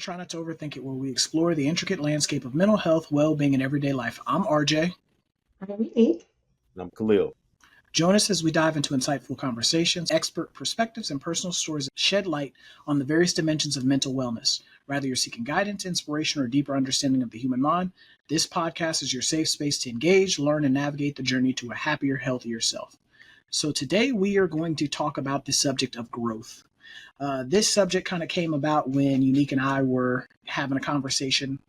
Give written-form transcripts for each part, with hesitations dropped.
Try Not to Overthink It, where we explore the intricate landscape of mental health, well being, and everyday life. I'm RJ. I'm unique. I'm Khalil. Join us as we dive into insightful conversations, expert perspectives, and personal stories that shed light on the various dimensions of mental wellness. Whether you're seeking guidance, inspiration, or a deeper understanding of the human mind, this podcast is your safe space to engage, learn, and navigate the journey to a happier, healthier self. So today we are going to talk about the subject of growth. This subject kind of came about when Unique and I were having a conversation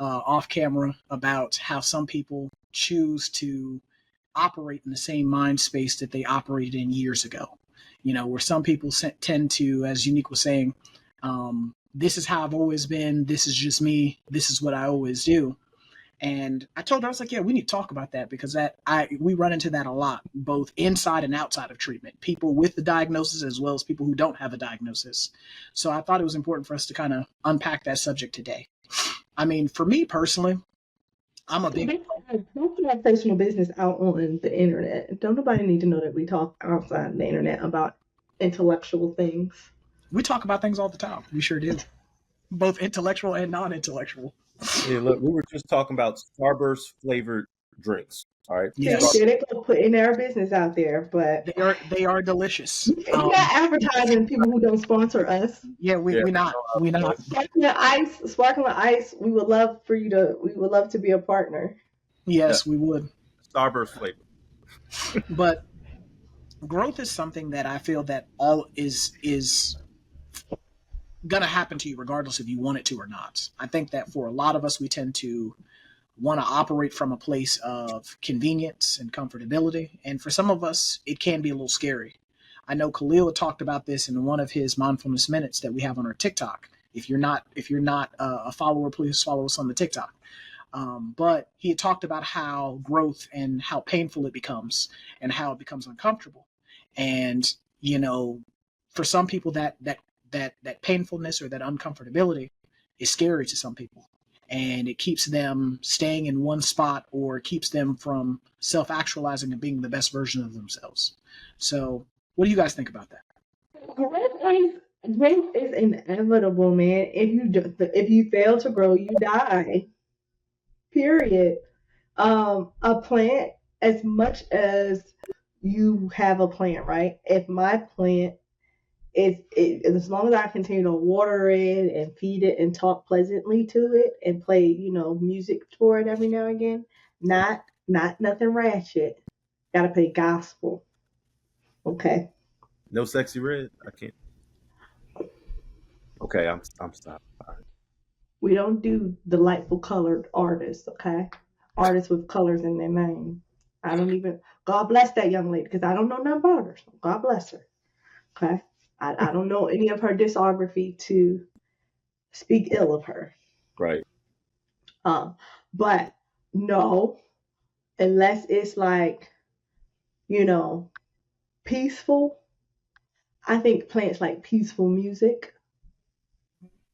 off camera about how some people choose to operate in the same mind space that they operated in years ago. You know, where some people tend to, as Unique was saying, this is how I've always been. This is just me. This is what I always do. And I told her, I was like, yeah, we need to talk about that because we run into that a lot, both inside and outside of treatment. People with the diagnosis as well as people who don't have a diagnosis. So I thought it was important for us to kind of unpack that subject today. I mean, for me personally, I'm a big... Don't put our personal business out on the internet. Don't nobody need to know that we talk outside the internet about intellectual things. We talk about things all the time. We sure do. Both intellectual and non-intellectual. Yeah, look, we were just talking about Starburst flavored drinks. All right. Yes. They're putting their business out there, but they are delicious. We're not advertising people who don't sponsor us. Yeah, we're not. Sparkling ice. We would love to be a partner. Yes, we would. Starburst flavor. But growth is something that I feel that all is gonna happen to you regardless if you want it to or not. I think that for a lot of us, we tend to want to operate from a place of convenience and comfortability, and for some of us, it can be a little scary. I know Khalil talked about this in one of his mindfulness minutes that we have on our TikTok. If you're not a follower, please follow us on the TikTok. But he had talked about how growth and how painful it becomes and how it becomes uncomfortable. And, you know, for some people that painfulness or that uncomfortability is scary to some people. And it keeps them staying in one spot or keeps them from self-actualizing and being the best version of themselves. So what do you guys think about that? Growth is inevitable, man. If you fail to grow, you die. Period. A plant, as much as you have a plant, right? If my plant as long as I continue to water it and feed it and talk pleasantly to it and play, music for it every now and again, not nothing ratchet. Gotta play gospel. Okay. No sexy red. I can't. Okay, I'm stopped. Right. We don't do delightful colored artists. Okay, artists with colors in their name. I don't even. God bless that young lady because I don't know nothing about her. So God bless her. Okay. I don't know any of her discography to speak ill of her. Right. But no, unless it's like, peaceful. I think plants like peaceful music,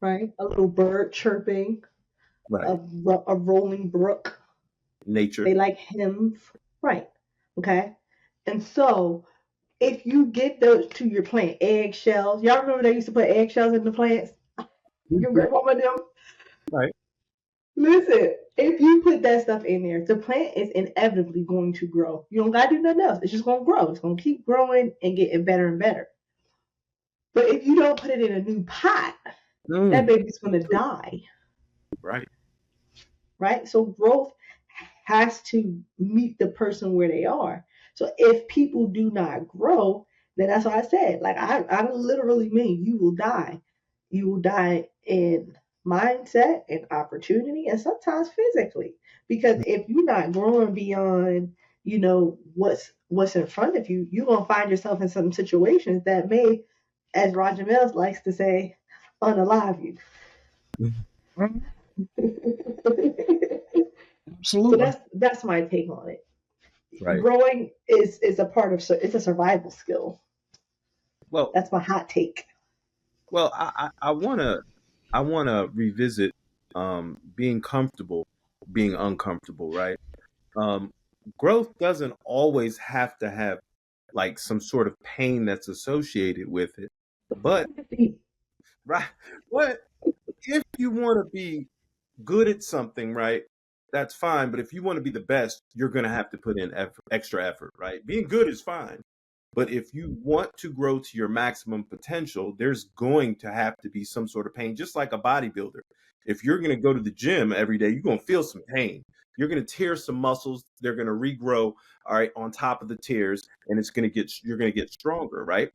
right? A little bird chirping, right. A rolling brook. Nature. They like hymns, right? Okay. And so if you get those to your plant, eggshells. Y'all remember they used to put eggshells in the plants? You grab one of them? Right. Listen, if you put that stuff in there, the plant is inevitably going to grow. You don't got to do nothing else. It's just going to grow. It's going to keep growing and getting better and better. But if you don't put it in a new pot, that baby's going to die. Right. Right? So growth has to meet the person where they are. So if people do not grow, then that's what I said. Like I literally mean you will die. You will die in mindset and opportunity and sometimes physically. Because if you're not growing beyond, what's in front of you, you're gonna find yourself in some situations that may, as Roger Mills likes to say, unalive you. Absolutely. So that's my take on it. Right. Growing is a part of it's a survival skill. Well, that's my hot take. Well, I wanna revisit being comfortable, being uncomfortable, right? Growth doesn't always have to have like some sort of pain that's associated with it, but right, what if you want to be good at something, right, that's fine. But if you want to be the best, you're going to have to put in extra effort, right? Being good is fine. But if you want to grow to your maximum potential, there's going to have to be some sort of pain, just like a bodybuilder. If you're going to go to the gym every day, you're going to feel some pain. You're going to tear some muscles. They're going to regrow, all right, on top of the tears, and you're going to get stronger, right?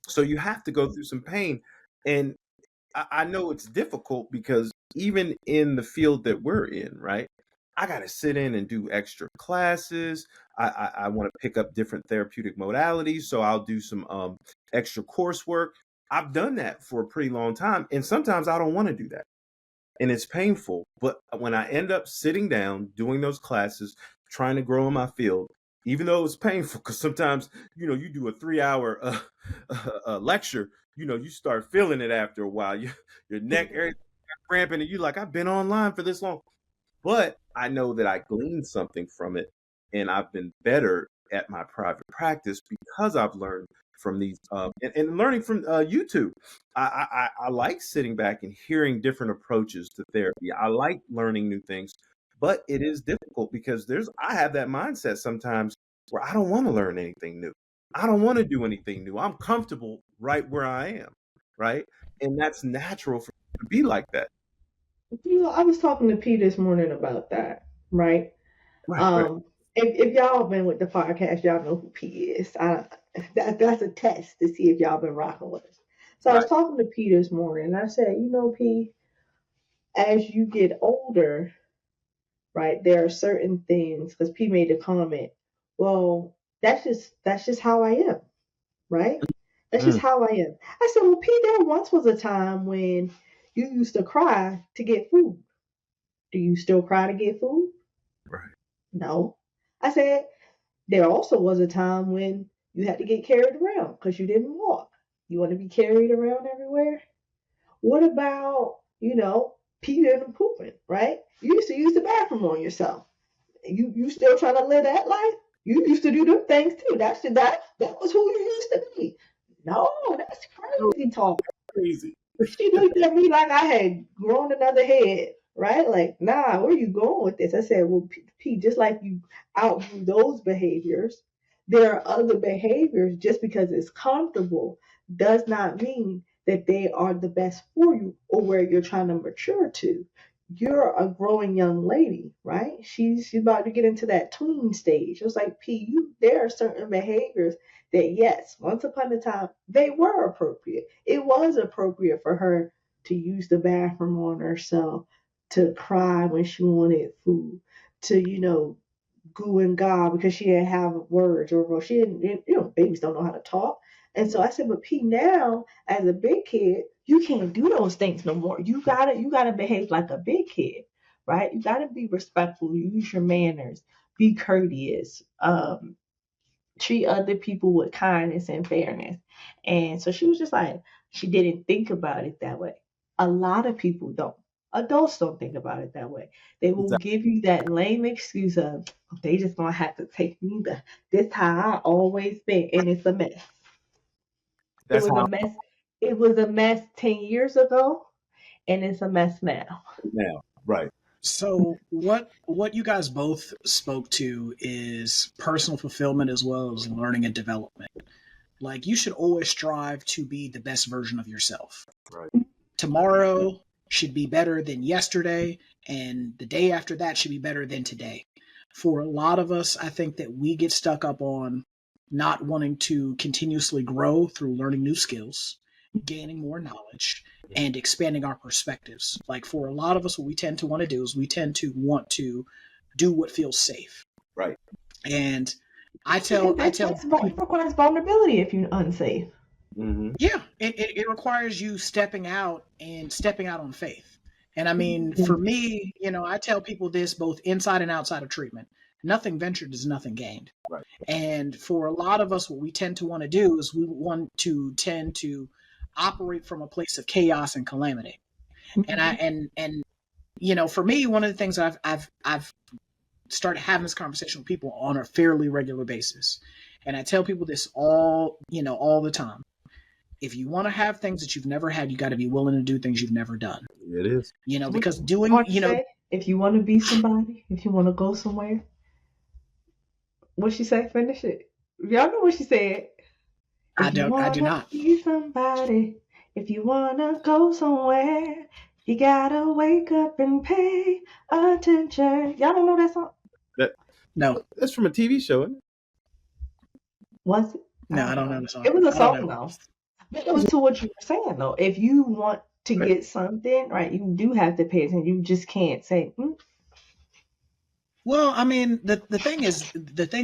So you have to go through some pain. And I know it's difficult because even in the field that we're in, right? I got to sit in and do extra classes. I want to pick up different therapeutic modalities. So I'll do some extra coursework. I've done that for a pretty long time. And sometimes I don't want to do that, and it's painful. But when I end up sitting down, doing those classes, trying to grow in my field, even though it's painful, because sometimes, you do a 3 hour lecture, you start feeling it after a while. Your neck, everything cramping, and you like, I've been online for this long. But I know that I gleaned something from it, and I've been better at my private practice because I've learned from these and learning from YouTube. I like sitting back and hearing different approaches to therapy. I like learning new things, but it is difficult because I have that mindset sometimes where I don't want to learn anything new. I don't want to do anything new. I'm comfortable right where I am, right? And that's natural for me to be like that. I was talking to P this morning about that, right? Right, right, Um, if y'all been with the podcast, y'all know who P is. That's a test to see if y'all been rocking with us. So I was right. talking to P this morning, and I said, P, as you get older, right, there are certain things, because P made the comment, well, that's just how I am, right? That's just Mm, how I am. I said, well, P, there once was a time when you used to cry to get food. Do you still cry to get food? right. No. I said, there also was a time when you had to get carried around because you didn't walk. You want to be carried around everywhere? What about, peeing and pooping, right? You used to use the bathroom on yourself. You still trying to live that life? You used to do them things too. That was who you used to be. No, that's So crazy talk. crazy. She looked at me like I had grown another head, right? Like, nah, where you going with this? I said, well, P, just like you outgrew those behaviors, there are other behaviors. Just because it's comfortable does not mean that they are the best for you or where you're trying to mature to. You're a growing young lady, right? She's about to get into that tween stage. It was like, P, there are certain behaviors that, yes, once upon a time, they were appropriate. It was appropriate for her to use the bathroom on herself, to cry when she wanted food, to, goo and gaw because she didn't have words, or well, she didn't, babies don't know how to talk. And so I said, but P, now as a big kid, you can't do those things no more. You gotta behave like a big kid, right? You gotta be respectful, use your manners, be courteous, treat other people with kindness and fairness. And so she was just like, she didn't think about it that way. A lot of people don't. Adults don't think about it that way. They will Exactly. give you that lame excuse of they just gonna have to take me this how I always been, and it's a mess. It That's was a how mess. It was a mess 10 years ago, and it's a mess now. I'm now. Right. So what you guys both spoke to is personal fulfillment as well as learning and development. Like you should always strive to be the best version of yourself. Right. Tomorrow should be better than yesterday, and the day after that should be better than today. For a lot of us, I think that we get stuck up on not wanting to continuously grow through learning new skills, gaining more knowledge, and expanding our perspectives. Like for a lot of us, what we tend to want to do is we tend to want to do what feels safe. Right. And I tell It, I it, tell it's, it requires vulnerability if you're unsafe. Hmm. Yeah, it requires you stepping out and stepping out on faith. And I mean, for me, I tell people this both inside and outside of treatment. Nothing ventured is nothing gained. Right. And for a lot of us, what we tend to want to do is we want to tend to operate from a place of chaos and calamity. And I Mhm. and for me, one of the things I've started having this conversation with people on a fairly regular basis, and I tell people this all the time If you want to have things that you've never had, you got to be willing to do things you've never done. It is. Because What doing, part you say? If you want to be somebody, if you want to go somewhere, what she say? Finish it. Y'all know what she said. If you I do wanna not. be somebody, if you wanna go somewhere, you gotta wake up and pay attention. Y'all don't know that song? That No, that's from a TV show, isn't it? Was it? I no, I don't don't know know. the song. It was a I don't song know. though. But it goes to what you were saying though. If you want to Right. get something, right, you do have to pay attention. You just can't say, Well, I mean, the thing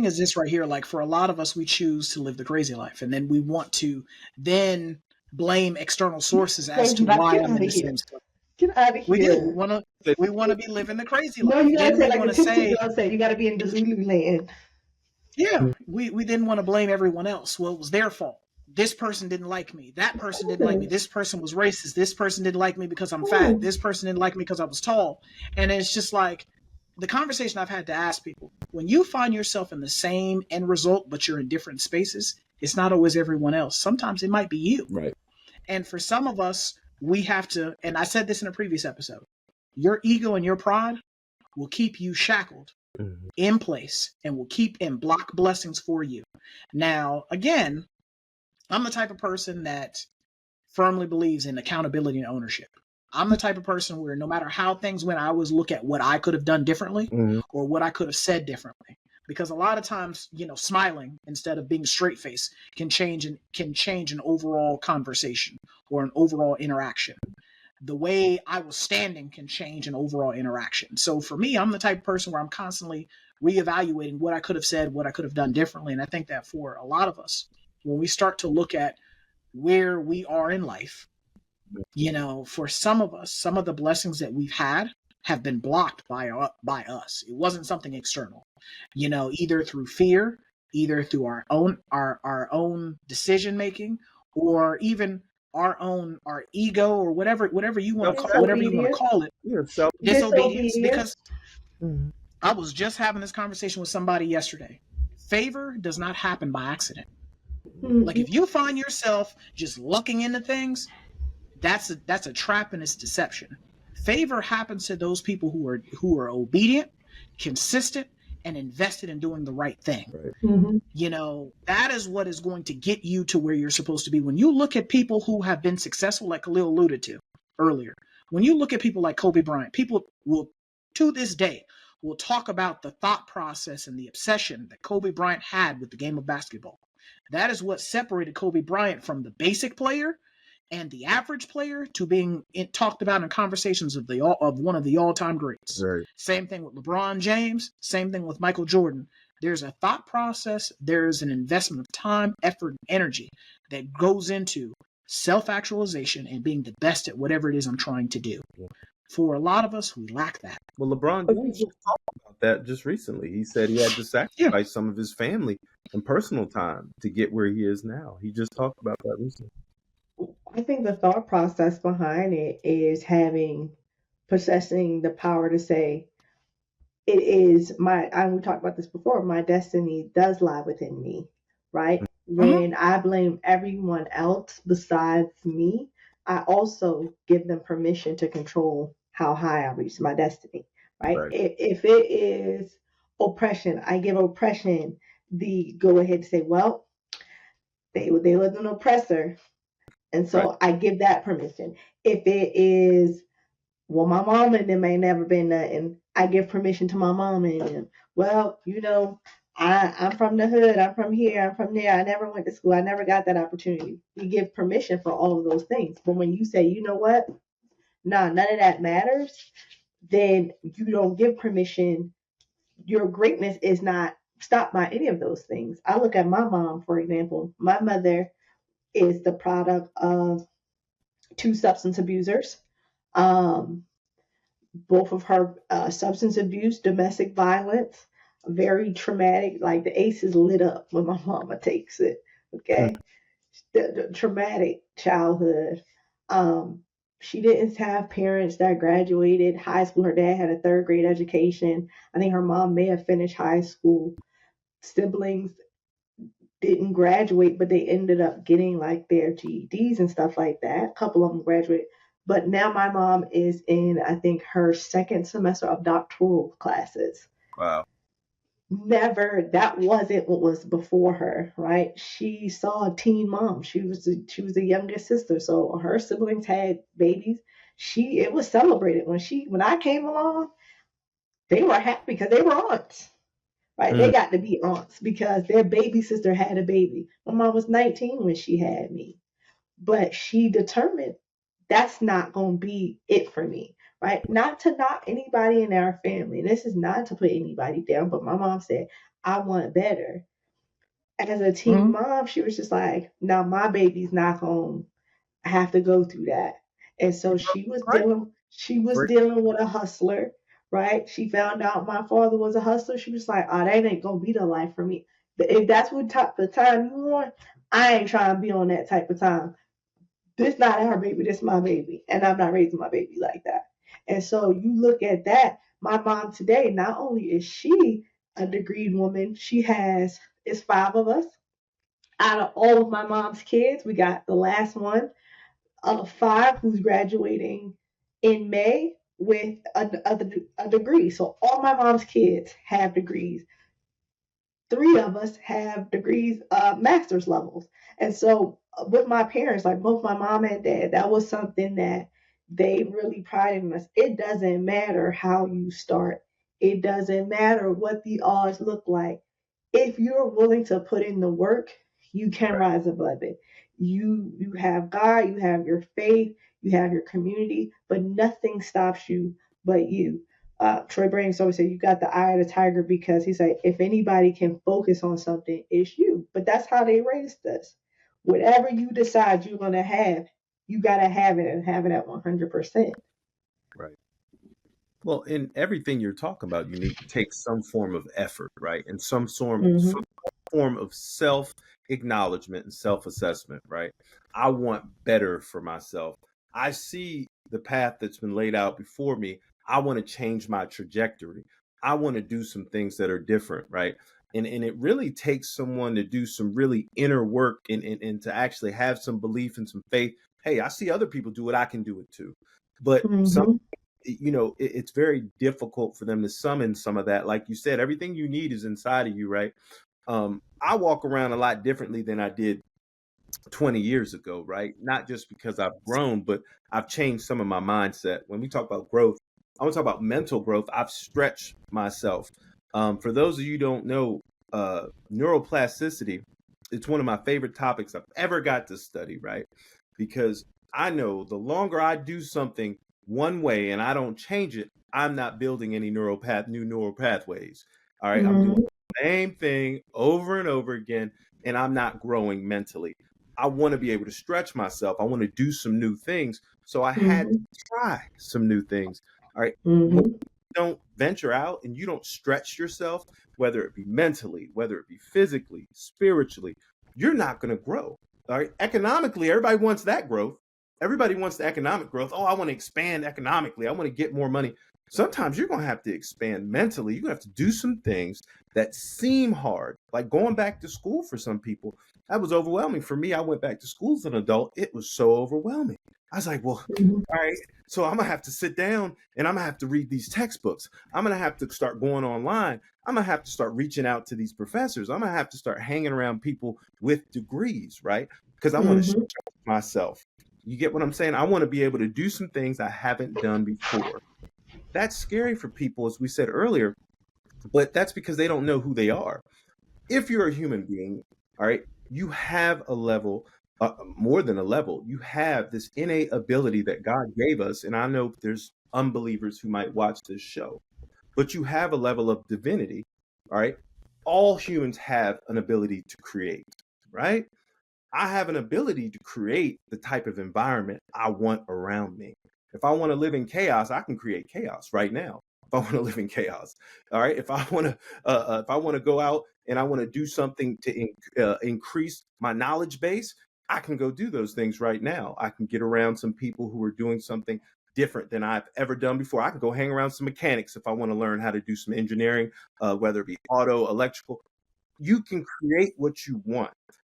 is this right here. Like for a lot of us, we choose to live the crazy life, and then we want to then blame external sources as crazy to life, why get I'm out in of the here. same spot. Get out of We do. here. We want to be living the crazy No, life. you gotta Then say we like want the to Tipsy say, Girl said, you gotta be in Delulu land. yeah, we then want to blame everyone else. Well, it was their fault. This person didn't like me. That person didn't like me. This person was racist. This person didn't like me because I'm fat. Ooh. This person didn't like me because I was tall. And it's just like the conversation I've had to ask people when you find yourself in the same end result, but you're in different spaces, it's not always everyone else. Sometimes it might be you. Right. And for some of us, we have to, and I said this in a previous episode, your ego and your pride will keep you shackled Mm-hmm. in place and will keep and block blessings for you. Now, again, I'm the type of person that firmly believes in accountability and ownership. I'm the type of person where no matter how things went, I always look at what I could have done differently Mm-hmm. or what I could have said differently. Because a lot of times, smiling instead of being straight faced can change an overall conversation or an overall interaction. The way I was standing can change an overall interaction. So for me, I'm the type of person where I'm constantly reevaluating what I could have said, what I could have done differently. And I think that for a lot of us, when we start to look at where we are in life, for some of us, some of the blessings that we've had have been blocked by us. It wasn't something external, either through fear, either through our own decision making, or even our ego, or whatever you want to Disobedience. call it, Yeah. Self. disobedience. Because Disobedience. Mm-hmm. I was just having this conversation with somebody yesterday. Favor does not happen by accident. Like Mm-hmm. if you find yourself just looking into things, that's a trap and it's deception. Favor happens to those people who are obedient, consistent, and invested in doing the right thing. Right. Mm-hmm. That is what is going to get you to where you're supposed to be. When you look at people who have been successful, like Khalil alluded to earlier, when you look at people like Kobe Bryant, people will, to this day, will talk about the thought process and the obsession that Kobe Bryant had with the game of basketball. That is what separated Kobe Bryant from the basic player and the average player to being talked about in conversations of one of the all-time greats. Right. Same thing with LeBron James, same thing with Michael Jordan. There's a thought process, there's an investment of time, effort, and energy that goes into self-actualization and being the best at whatever it is I'm trying to do. Yeah. For a lot of us, we lack that. Well, LeBron James just talked about that just recently. He said he had to Yeah. sacrifice some of his family and personal time to get where he is now. He just talked about that recently. I think the thought process behind it is possessing the power to say, it is we talked about this before, my destiny does lie within me, right? Mm-hmm. When I blame everyone else besides me, I also give them permission to control how high I reach my destiny, right? Right. If it is oppression, I give oppression the go ahead to say, well, they was an oppressor, and Right. so I give that permission. If it is, well, my mom and them ain't never been nothing, I give permission to my mom and them. Well, I'm from the hood, I'm from here, I'm from there, I never went to school, I never got that opportunity. You give permission for all of those things. But when you say, you know what, nah, none of that matters, then you don't give permission. Your greatness is not stopped by any of those things. I look at my mom, for example. My mother is the product of two substance abusers. Um, both of her substance abuse, domestic violence, very traumatic. Like the ace is lit up when my mama takes it. Okay, the traumatic childhood. Um, she didn't have parents that graduated high school. Her dad had a third grade education. I think her mom may have finished high school. Siblings didn't graduate, but they ended up getting like their GEDs and stuff like that. A couple of them graduated. But now my mom is in, I think, her second semester of doctoral classes. Wow. Never, that wasn't what was before her, right? She saw a teen mom. She was the youngest sister, so her siblings had babies. It was celebrated when I came along. They were happy because they were aunts, right? They Mm, got to be aunts because their baby sister had a baby. My mom was 19 when she had me, but she determined that's not going to be it for me, right? Not to knock anybody in our family. This is not to put anybody down, but my mom said, I want better. As a teen Mhm. mom, she was just like, now my baby's not going to have to go through that. And so right. she was Great. dealing with a hustler, right? She found out my father was a hustler. She was like, oh, that ain't going to be the life for me. If that's what type of time you want, I ain't trying to be on that type of time. This not our baby, this my baby. And I'm not raising my baby like that. And so you look at that, my mom today, not only is she a degreed woman, it's five of us. Out of all of my mom's kids, we got the last one of five who's graduating in May with a degree. So all my mom's kids have degrees. Three of us have degrees, master's levels. And so with my parents, like both my mom and dad, that was something that they really prided in us. It doesn't matter how you start. It doesn't matter what the odds look like. If you're willing to put in the work, you can Right. rise above it. You have God, you have your faith, you have your community, but nothing stops you but you. Troy Brayings always said you got the eye of the tiger because he's like, if anybody can focus on something, it's you. But that's how they raised us. Whatever you decide you're gonna have, you gotta have it and have it at 100%. Right. Well, in everything you're talking about, you need to take some form of effort, right? And some Mm-hmm. form of self acknowledgement and self assessment, right? I want better for myself. I see the path that's been laid out before me. I want to change my trajectory. I want to do some things that are different, right? And it really takes someone to do some really inner work and to actually have some belief and some faith. Hey, I see other people do it. I can do it too. But some Mm-hmm. it's very difficult for them to summon some of that. Like you said, everything you need is inside of you, right? I walk around a lot differently than I did 20 years ago, right? Not just because I've grown, but I've changed some of my mindset. When we talk about growth, I want to talk about mental growth. I've stretched myself. For those of you who don't know, neuroplasticity, it's one of my favorite topics I've ever got to study, right? Because I know the longer I do something one way and I don't change it, I'm not building any new neural pathways. All right. I'm doing Mm-hmm. the same thing over and over again, and I'm not growing mentally. I want to be able to stretch myself. I want to do some new things. So I had to Mm-hmm. try some new things. All right. When Mm-hmm. you don't venture out and you don't stretch yourself, whether it be mentally, whether it be physically, spiritually, you're not going to grow. All right. Economically, everybody wants that growth. Everybody wants the economic growth. Oh, I want to expand economically. I want to get more money. Sometimes you're going to have to expand mentally. You're going to have to do some things that seem hard, like going back to school for some people. That was overwhelming. For me, I went back to school as an adult. It was so overwhelming. I was like, well, Mm-hmm. all right. So I'm going to have to sit down and I'm going to have to read these textbooks. I'm going to have to start going online. I'm going to have to start reaching out to these professors. I'm going to have to start hanging around people with degrees, right? Because I want to Mm-hmm. stretch myself. You get what I'm saying? I want to be able to do some things I haven't done before. That's scary for people, as we said earlier, but that's because they don't know who they are. If you're a human being, all right, you have a level, more than a level, you have this innate ability that God gave us. And I know there's unbelievers who might watch this show, but you have a level of divinity, all right? All humans have an ability to create, right? I have an ability to create the type of environment I want around me. If I want to live in chaos, I can create chaos right now. If I want to live in chaos, all right. If I want to go out and I want to do something to increase my knowledge base, I can go do those things right now. I can get around some people who are doing something different than I've ever done before. I can go hang around some mechanics if I want to learn how to do some engineering, whether it be auto, electrical. you can create what you want.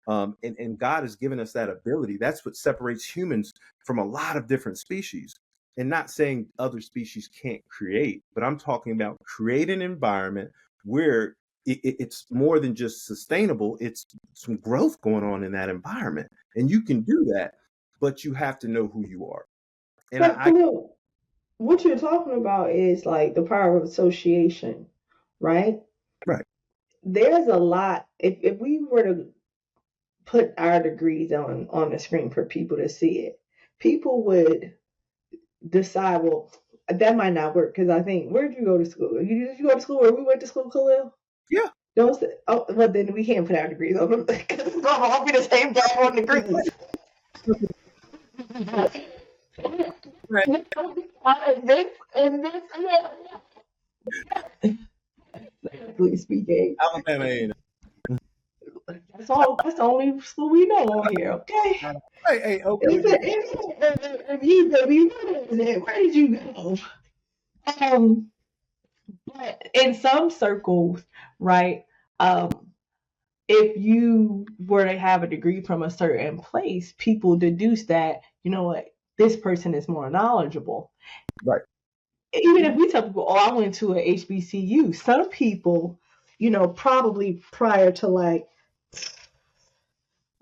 And God has given us that ability. That's what separates humans from a lot of different species. And not saying other species can't create, but I'm talking about create an environment where it's more than just sustainable. It's some growth going on in that environment. And you can do that, but you have to know who you are. And But Khalil, what you're talking about is like the power of association, right? right, There's a lot. If we were to put our degrees on the screen for people to see it, people would decide, well, that might not work because I think, where did you go to school? Did you go to school where we went to school, Khalil? yeah, Don't say, oh, well, then we can't put our degrees on them because it's going to all be the same damn degrees. right. Exactly speaking. Alabama ain't. That's all. That's the only school we know on here. Okay. Hey, okay. If you baby, where did you go? Um, but in some circles, right? Um, if you were to have a degree from a certain place, people deduce that, you know what, this person is more knowledgeable. Right. Even if we tell people, oh, I went to a HBCU, some people, probably prior to like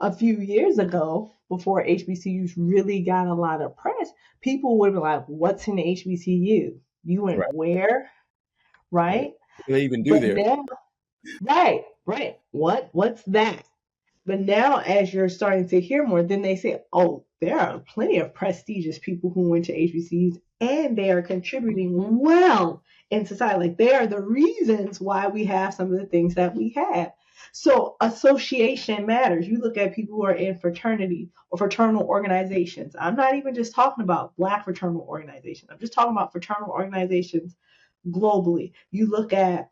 a few years ago, before HBCUs really got a lot of press, people would be like, what's an HBCU? You went Right. where? Right? They even do But there. now, right. What's that? But now, as you're starting to hear more, then they say, oh, there are plenty of prestigious people who went to HBCUs and they are contributing well in society. Like, they are the reasons why we have some of the things that we have. So, association matters. You look at people who are in fraternity or fraternal organizations. I'm not even just talking about Black fraternal organizations, I'm just talking about fraternal organizations globally. You look at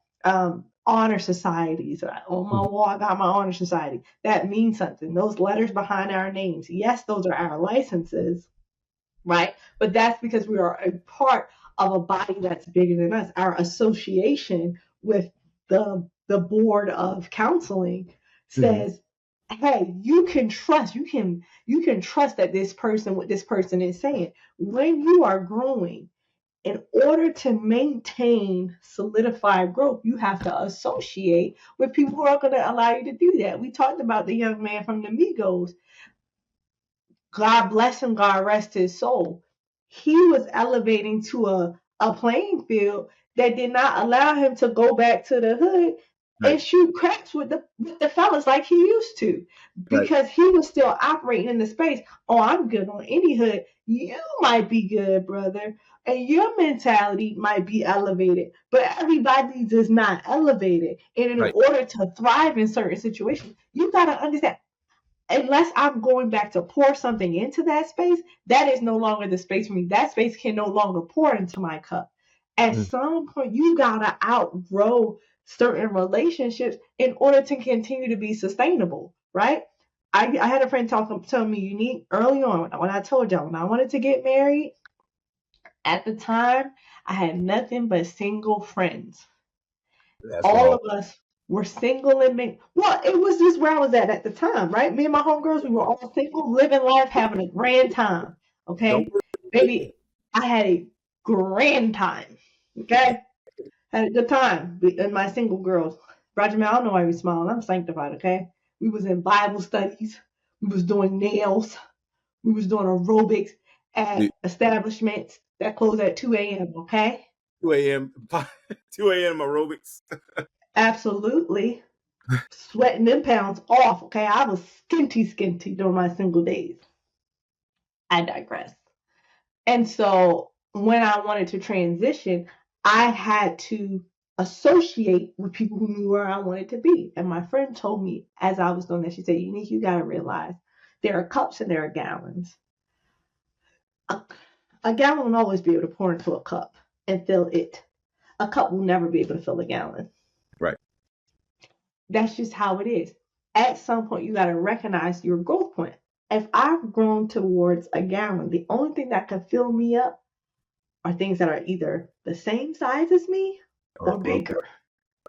honor societies. On my wall, I got my honor society. That means something. Those letters behind our names, yes, those are our licenses, right? But that's because we are a part of a body that's bigger than us. Our association with the board of counseling says, hey, you can trust, you can trust that this person, what this person is saying. When you are growing, in order to maintain solidified growth, you have to associate with people who are going to allow you to do that. We talked about the young man from the Migos. God bless him, God rest his soul. He was elevating to a playing field that did not allow him to go back to the hood Right. and shoot craps with the fellas like he used to, Right. because he was still operating in the space. Oh, I'm good on any hood. You might be good, brother, and your mentality might be elevated, but everybody's is not elevated. And in Right. order to thrive in certain situations, you got to understand, unless I'm going back to pour something into that space, that is no longer the space for me. That space can no longer pour into my cup. At some point, you gotta outgrow certain relationships in order to continue to be sustainable, right? I had a friend tell me, unique early on when I told y'all when I wanted to get married. At the time, I had nothing but single friends. That's All wrong. of us were single and well, it was just where I was at the time, right? Me and my homegirls, we were all single, living life, having a grand time. Don't Okay, worry. baby, I had a grand time. Okay, had a good time and my single girls. Roger, man, I don't know why you're smiling. I'm sanctified. Okay, we was in Bible studies, we was doing nails, we was doing aerobics at establishments that close at 2 a.m. Okay, 2 a.m. 2 a.m. aerobics. absolutely. Sweating them pounds off. Okay, I was skinty during my single days. I digress. And so when I wanted to transition, I had to associate with people who knew where I wanted to be. And my friend told me as I was doing that, she said, Unique, you got to realize there are cups and there are gallons. A gallon will always be able to pour into a cup and fill it. A cup will never be able to fill a gallon. Right. That's just how it is. At some point, you got to recognize your growth point. If I've grown towards a gallon, the only thing that can fill me up are things that are either the same size as me or bigger.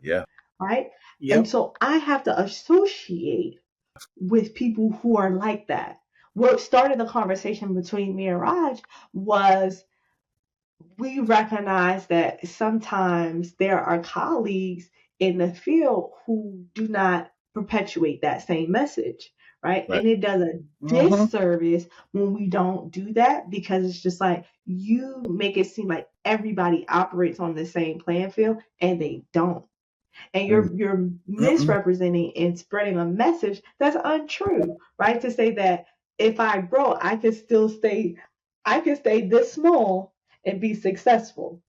Yeah. right? And Yep. so I have to associate with people who are like that. What started the conversation between me and Raj was we recognize that sometimes there are colleagues in the field who do not perpetuate that same message, right? Right. And it does a Mm-hmm. disservice when we don't do that because it's just like you make it seem like everybody operates on the same playing field and they don't. And Mm. you're Mm-mm. misrepresenting and spreading a message that's untrue, right? To say that if I grow, I can stay this small and be successful.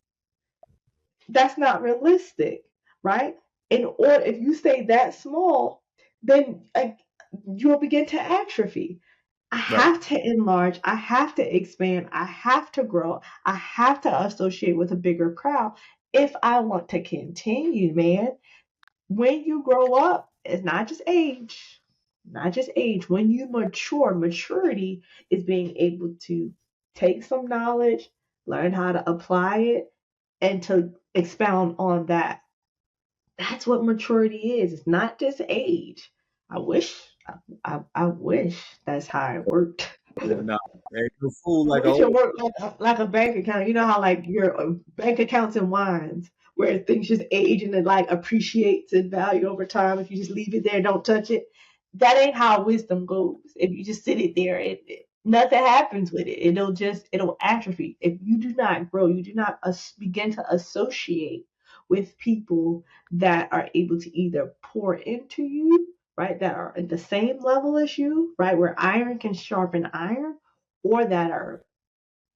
That's not realistic, right? In order, if you stay that small, then you'll begin to atrophy. I Right. have to enlarge, I have to expand, I have to grow, I have to associate with a bigger crowd if I want to continue, man. When you grow up, it's not just age, not just age. When you mature, maturity is being able to take some knowledge, learn how to apply it, and to expound on that. That's what maturity is. It's not just age. I wish, I wish that's how it worked. No, ain't no fool I like a wish it old. worked like a bank account. You know how like your bank accounts and wines, where things just age and it like appreciates in value over time if you just leave it there, don't touch it. That ain't how wisdom goes. If you just sit it there, nothing happens with it. It'll atrophy. If you do not grow, you do not begin to associate with people that are able to either pour into you, right, that are at the same level as you, right, where iron can sharpen iron, or that are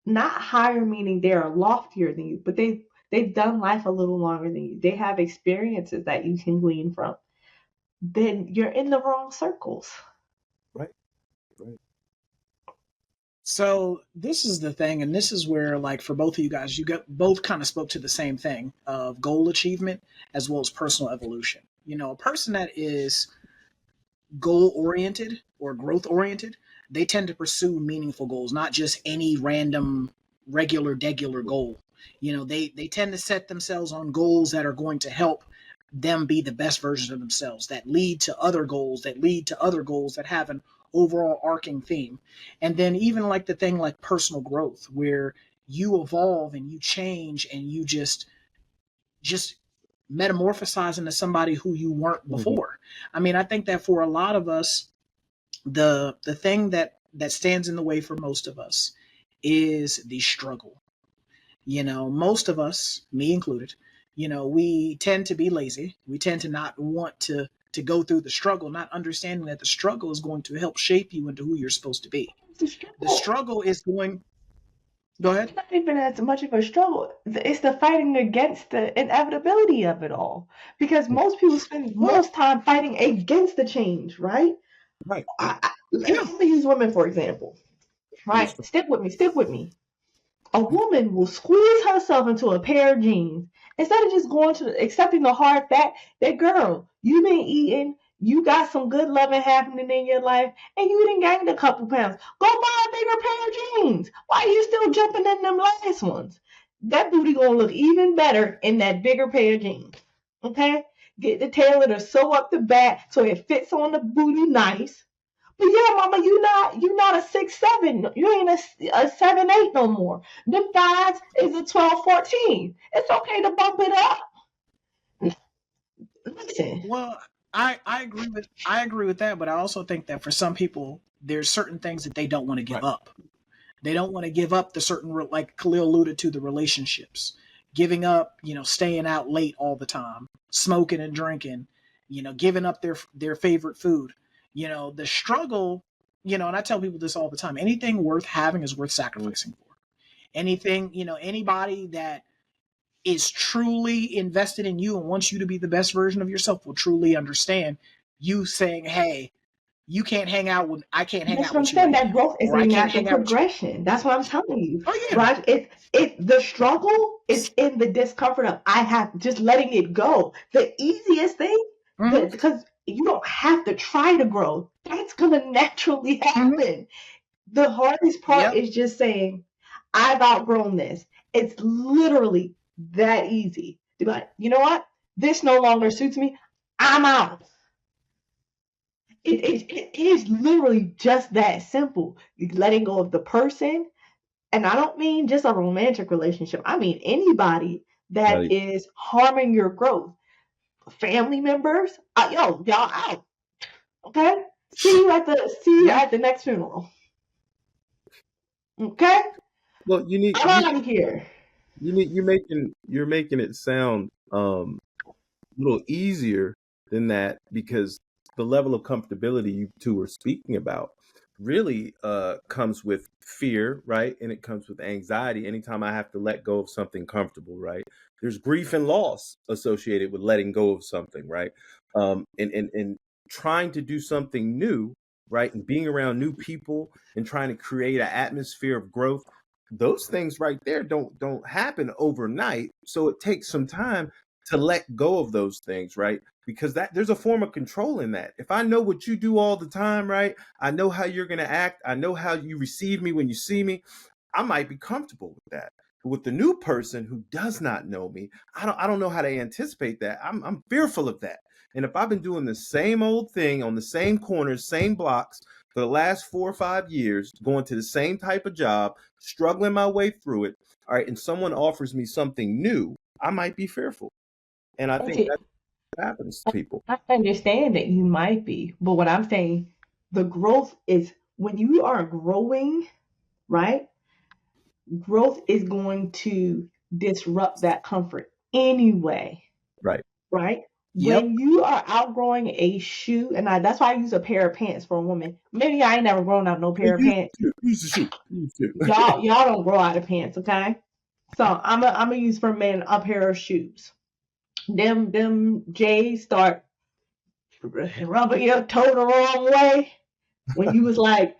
not higher, meaning they are loftier than you, but they've done life a little longer than you. They have experiences that you can glean from. Then you're in the wrong circles. Right. Right. So this is the thing, and this is where, like, for both of you guys, you got both kind of spoke to the same thing of goal achievement as well as personal evolution. A person that is goal oriented or growth oriented, they tend to pursue meaningful goals, not just any random regular degular goal. They tend to set themselves on goals that are going to help them be the best version of themselves, that lead to other goals, that lead to other goals, that have an overall arcing theme. And then even like the thing like personal growth, where you evolve and you change and you just metamorphosize into somebody who you weren't Mhm. before. I mean, I think that for a lot of us, the thing that stands in the way for most of us is the struggle. Most of us, me included, we tend to be lazy. We tend to not want to go through the struggle, not understanding that the struggle is going to help shape you into who you're supposed to be. The The struggle, struggle is going. Go ahead. it's not even as much of a struggle. It's the fighting against the inevitability of it all. Because most people spend Well, most time fighting against the change, right? Right. yeah. Let me use women for example. Yes, Right? sir. Stick with me, stick with me. A woman will squeeze herself into a pair of jeans instead of just going to accepting the hard fact that girl, you've been eating, you got some good loving happening in your life, and you didn't gain a couple pounds. Go buy a bigger pair of jeans. Why are you still jumping in them last ones? That booty gonna look even better in that bigger pair of jeans. Okay? Get the tailor to sew up the back so it fits on the booty nice. But yeah, mama, you not a 6'7". You ain't a 7'8" no more. Them thighs is a 12, 14. It's okay to bump it up. Listen, Well, I agree with that, but I also think that for some people, there's certain things that they don't want to give Right. up. They don't want to give up the certain, like Khalil alluded to, the relationships, giving up, staying out late all the time, smoking and drinking, giving up their favorite food. The struggle, and I tell people this all the time. Anything worth having is worth Mm. sacrificing for. Anything, anybody that is truly invested in you and wants you to be the best version of yourself will truly understand you saying, "Hey, you can't hang out with I can't hang that's out what I'm with you saying. right That now, growth is or a I can't natural hang out with you." progression. That's what I'm telling you, Oh yeah. Raj. It the struggle is in the discomfort of I have just letting it go. The easiest thing, Mm-hmm. because you don't have to try to grow. That's gonna naturally Mm-hmm. happen. The hardest part Yep. is just saying, I've outgrown this. It's literally that easy. To be like, you know what? This no longer suits me. I'm out. It is literally just that simple. You letting go of the person. And I don't mean just a romantic relationship. I mean anybody that Right. is harming your growth. Family members, y'all out. Okay? See you Yeah. at the next funeral. Okay? Well, I'm out of here. you're making it sound a little easier than that, because the level of comfortability you two are speaking about really comes with fear, right? And it comes with anxiety anytime I have to let go of something comfortable, right? There's grief and loss associated with letting go of something, right? And trying to do something new, right? And being around new people and trying to create an atmosphere of growth. Those things right there don't happen overnight. So it takes some time to let go of those things, right? Because that there's a form of control in that. If I know what you do all the time, right? I know how you're going to act. I know how you receive me when you see me. I might be comfortable with that. But with the new person who does not know me, I don't know how to anticipate that. I'm fearful of that. And if I've been doing the same old thing on the same corners, same blocks for the last 4 or 5 years, going to the same type of job, struggling my way through it, all right, and someone offers me something new, I might be fearful. And I think Okay, that happens to people. I understand that you might be, but what I'm saying, the growth is when you are growing, right? Growth is going to disrupt that comfort anyway, Right. right? Yep. When you are outgrowing a shoe, and that's why I use a pair of pants for a woman. Maybe I ain't never grown out no pair of pants. Use the shoe. Use the shoe. Y'all don't grow out of pants, okay? So I'm gonna use for men a pair of shoes. Them J's start rubbing your toe the wrong way when you was like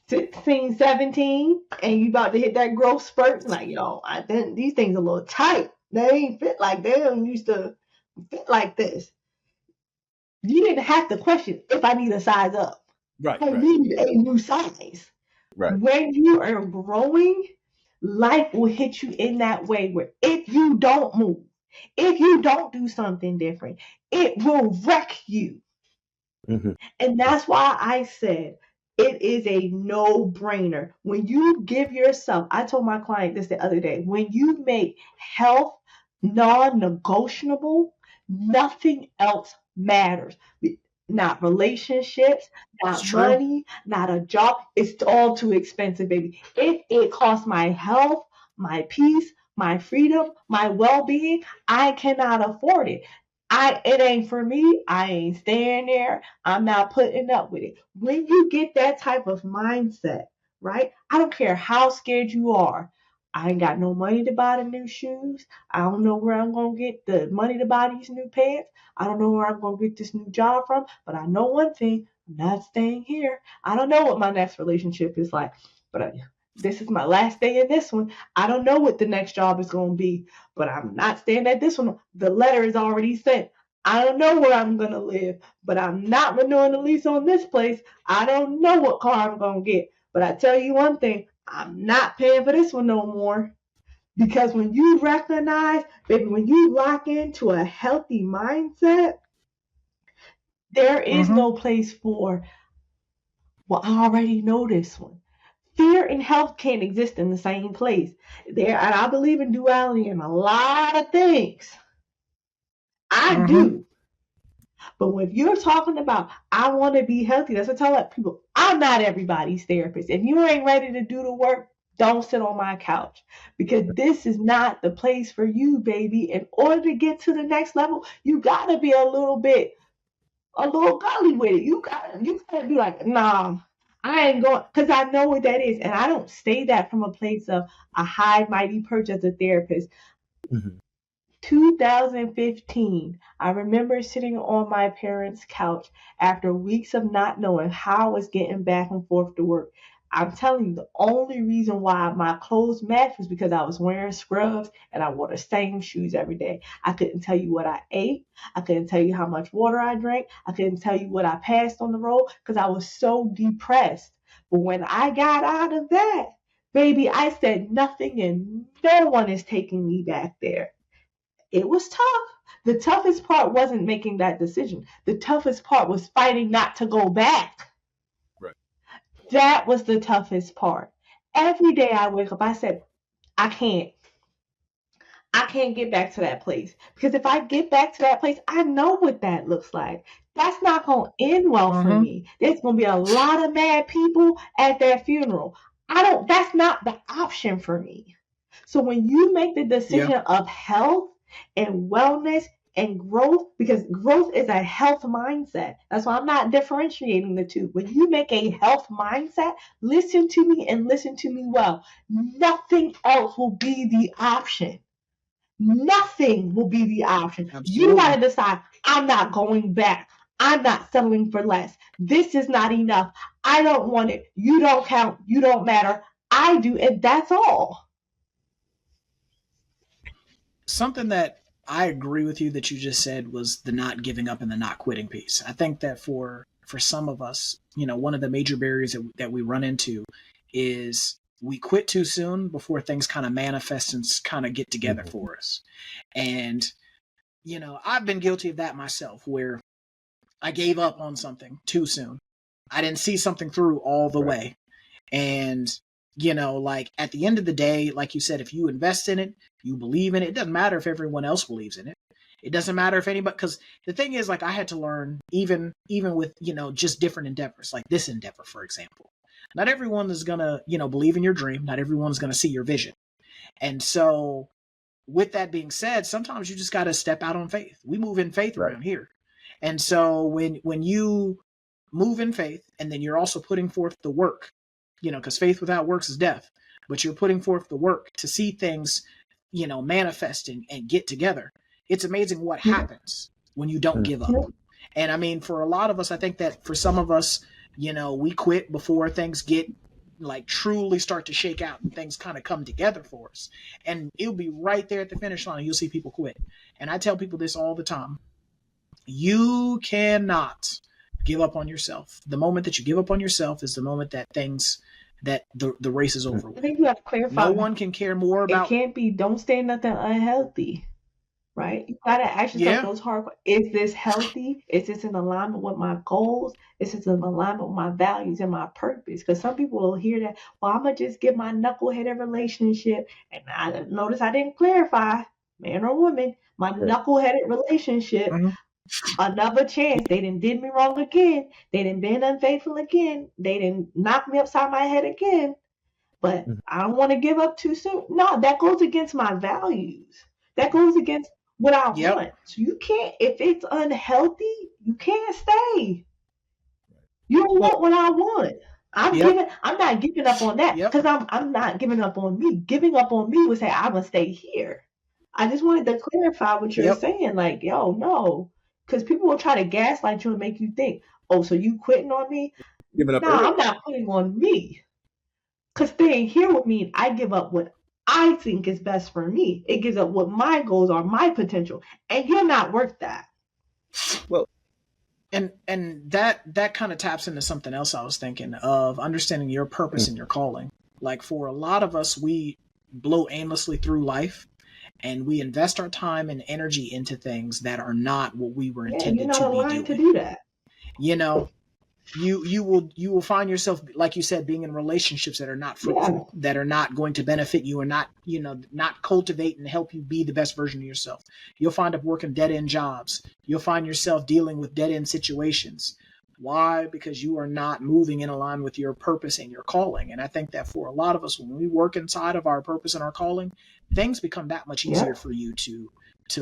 16, 17, and you about to hit that growth spurt. Like, yo, I think these things a little tight. They ain't fit like they don't used to fit like this. You didn't have to question if I need a size up. Right, I right, need a new size. right. When you are growing, life will hit you in that way where if you don't move, if you don't do something different, it will wreck you. Hmm. And that's why I said it is a no brainer. When you give yourself, I told my client this the other day, when you make health non negotiable, nothing else matters. Not relationships, It's not true. money, not a job. It's all too expensive, baby. If it costs my health, my peace, my freedom, my well being, I cannot afford it. It ain't for me. I ain't staying there. I'm not putting up with it. When you get that type of mindset, right? I don't care how scared you are. I ain't got no money to buy the new shoes. I don't know where I'm gonna get the money to buy these new pants. I don't know where I'm gonna get this new job from, but I know one thing, I'm not staying here. I don't know what my next relationship is like, but this is my last day in this one. I don't know what the next job is gonna be, but I'm not staying at this one. The letter is already sent. I don't know where I'm gonna live, but I'm not renewing the lease on this place. I don't know what car I'm gonna get, but I tell you one thing, I'm not paying for this one no more. Because when you recognize, baby, when you lock into a healthy mindset, there is Mm-hmm. no place for, well, I already know this one. Fear and health can't exist in the same place. There, and I believe in duality in a lot of things. I Mm-hmm. do. But when you're talking about, I want to be healthy, that's what I tell people. I'm not everybody's therapist. If you ain't ready to do the work, don't sit on my couch because this is not the place for you, baby. In order to get to the next level, you gotta be a little gully with it. You gotta be like, nah, I ain't going, because I know what that is, and I don't say that from a place of a high mighty perch as a therapist. Hmm. 2015, I remember sitting on my parents' couch after weeks of not knowing how I was getting back and forth to work. I'm telling you, the only reason why my clothes matched was because I was wearing scrubs and I wore the same shoes every day. I couldn't tell you what I ate. I couldn't tell you how much water I drank. I couldn't tell you what I passed on the road because I was so depressed. But when I got out of that, baby, I said nothing and no one is taking me back there. It was tough. The toughest part wasn't making that decision. The toughest part was fighting not to go back. Right. That was the toughest part. Every day I wake up, I said, I can't. I can't get back to that place. Because if I get back to that place, I know what that looks like. That's not going to end well for Mm-hmm. me. There's going to be a lot of mad people at that funeral. That's not the option for me. So when you make the decision of health and wellness and growth, because growth is a health mindset. That's why I'm not differentiating the two. When you make a health mindset, listen to me and listen to me well. Nothing else will be the option. Nothing will be the option. You got to Absolutely. decide, I'm not going back. I'm not settling for less. This is not enough. I don't want it. You don't count. You don't matter. I do. And that's all. Something that I agree with you that you just said was the not giving up and the not quitting piece. I think that for some of us, one of the major barriers that we run into is we quit too soon before things kind of manifest and kind of get together Mm-hmm. for us. And I've been guilty of that myself, where I gave up on something too soon. I didn't see something through all the way. And, like at the end of the day, like you said, if you invest in it, you believe in it, it doesn't matter if everyone else believes in it. It doesn't matter if anybody, because the thing is, like, I had to learn even with, just different endeavors, like this endeavor, for example. Not everyone is going to, believe in your dream. Not everyone's going to see your vision. And so with that being said, sometimes you just got to step out on faith. We move in faith around here. And so when you move in faith and then you're also putting forth the work, because faith without works is death, but you're putting forth the work to see things, manifest and get together. It's amazing what happens when you don't give up. And I mean, for a lot of us, I think that for some of us, we quit before things get like truly start to shake out and things kind of come together for us. And it'll be right there at the finish line and you'll see people quit. And I tell people this all the time. You cannot give up on yourself. The moment that you give up on yourself is the moment that the race is over with. I think you have to clarify. No one can care more about. It can't be, don't say nothing unhealthy, right? You got to ask yourself those hard questions. Is this healthy? Is this in alignment with my goals? Is this in alignment with my values and my purpose? Because some people will hear that, well, I'm going to just get my knuckleheaded relationship. And I notice I didn't clarify, man or woman, my knuckleheaded relationship. Another chance. They didn't did me wrong again. They didn't been unfaithful again. They didn't knock me upside my head again. But I don't want to give up too soon. No, that goes against my values. That goes against what I want. So you can't, if it's unhealthy, you can't stay. You don't want what I want. I'm not giving up on that because I'm not giving up on me. Giving up on me would say I'm gonna stay here. I just wanted to clarify what you're saying. Like, yo, no. Because people will try to gaslight you and make you think, oh, so you quitting on me? No, I'm not quitting on me. Because staying here would mean I give up what I think is best for me. It gives up what my goals are, my potential. And you're not worth that. Well, and that kind of taps into something else I was thinking of, understanding your purpose and your calling. Like for a lot of us, we blow aimlessly through life and we invest our time and energy into things that are not what we were intended to be doing. To do that. You will find yourself, like you said, being in relationships that are not fruitful, that are not going to benefit you, or not not cultivate and help you be the best version of yourself. You'll find up working dead end jobs. You'll find yourself dealing with dead end situations. Why? Because you are not moving in line with your purpose and your calling. And I think that for a lot of us, when we work inside of our purpose and our calling, things become that much easier for you to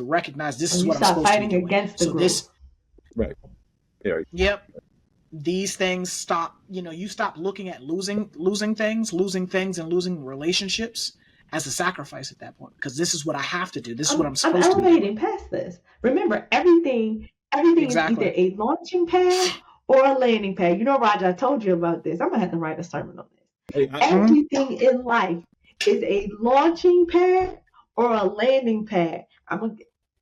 recognize this is what I'm supposed to be doing. Against the so growth. This, right, yeah, yep. These things stop. You stop looking at losing things and losing relationships as a sacrifice at that point, because this is what I have to do. This is what I'm supposed to do. I'm elevating past this. Remember, everything exactly. is either a launching pad or a landing pad. You know, Roger, I told you about this. I'm gonna have to write a sermon on this. Everything in life is a launching pad or a landing pad.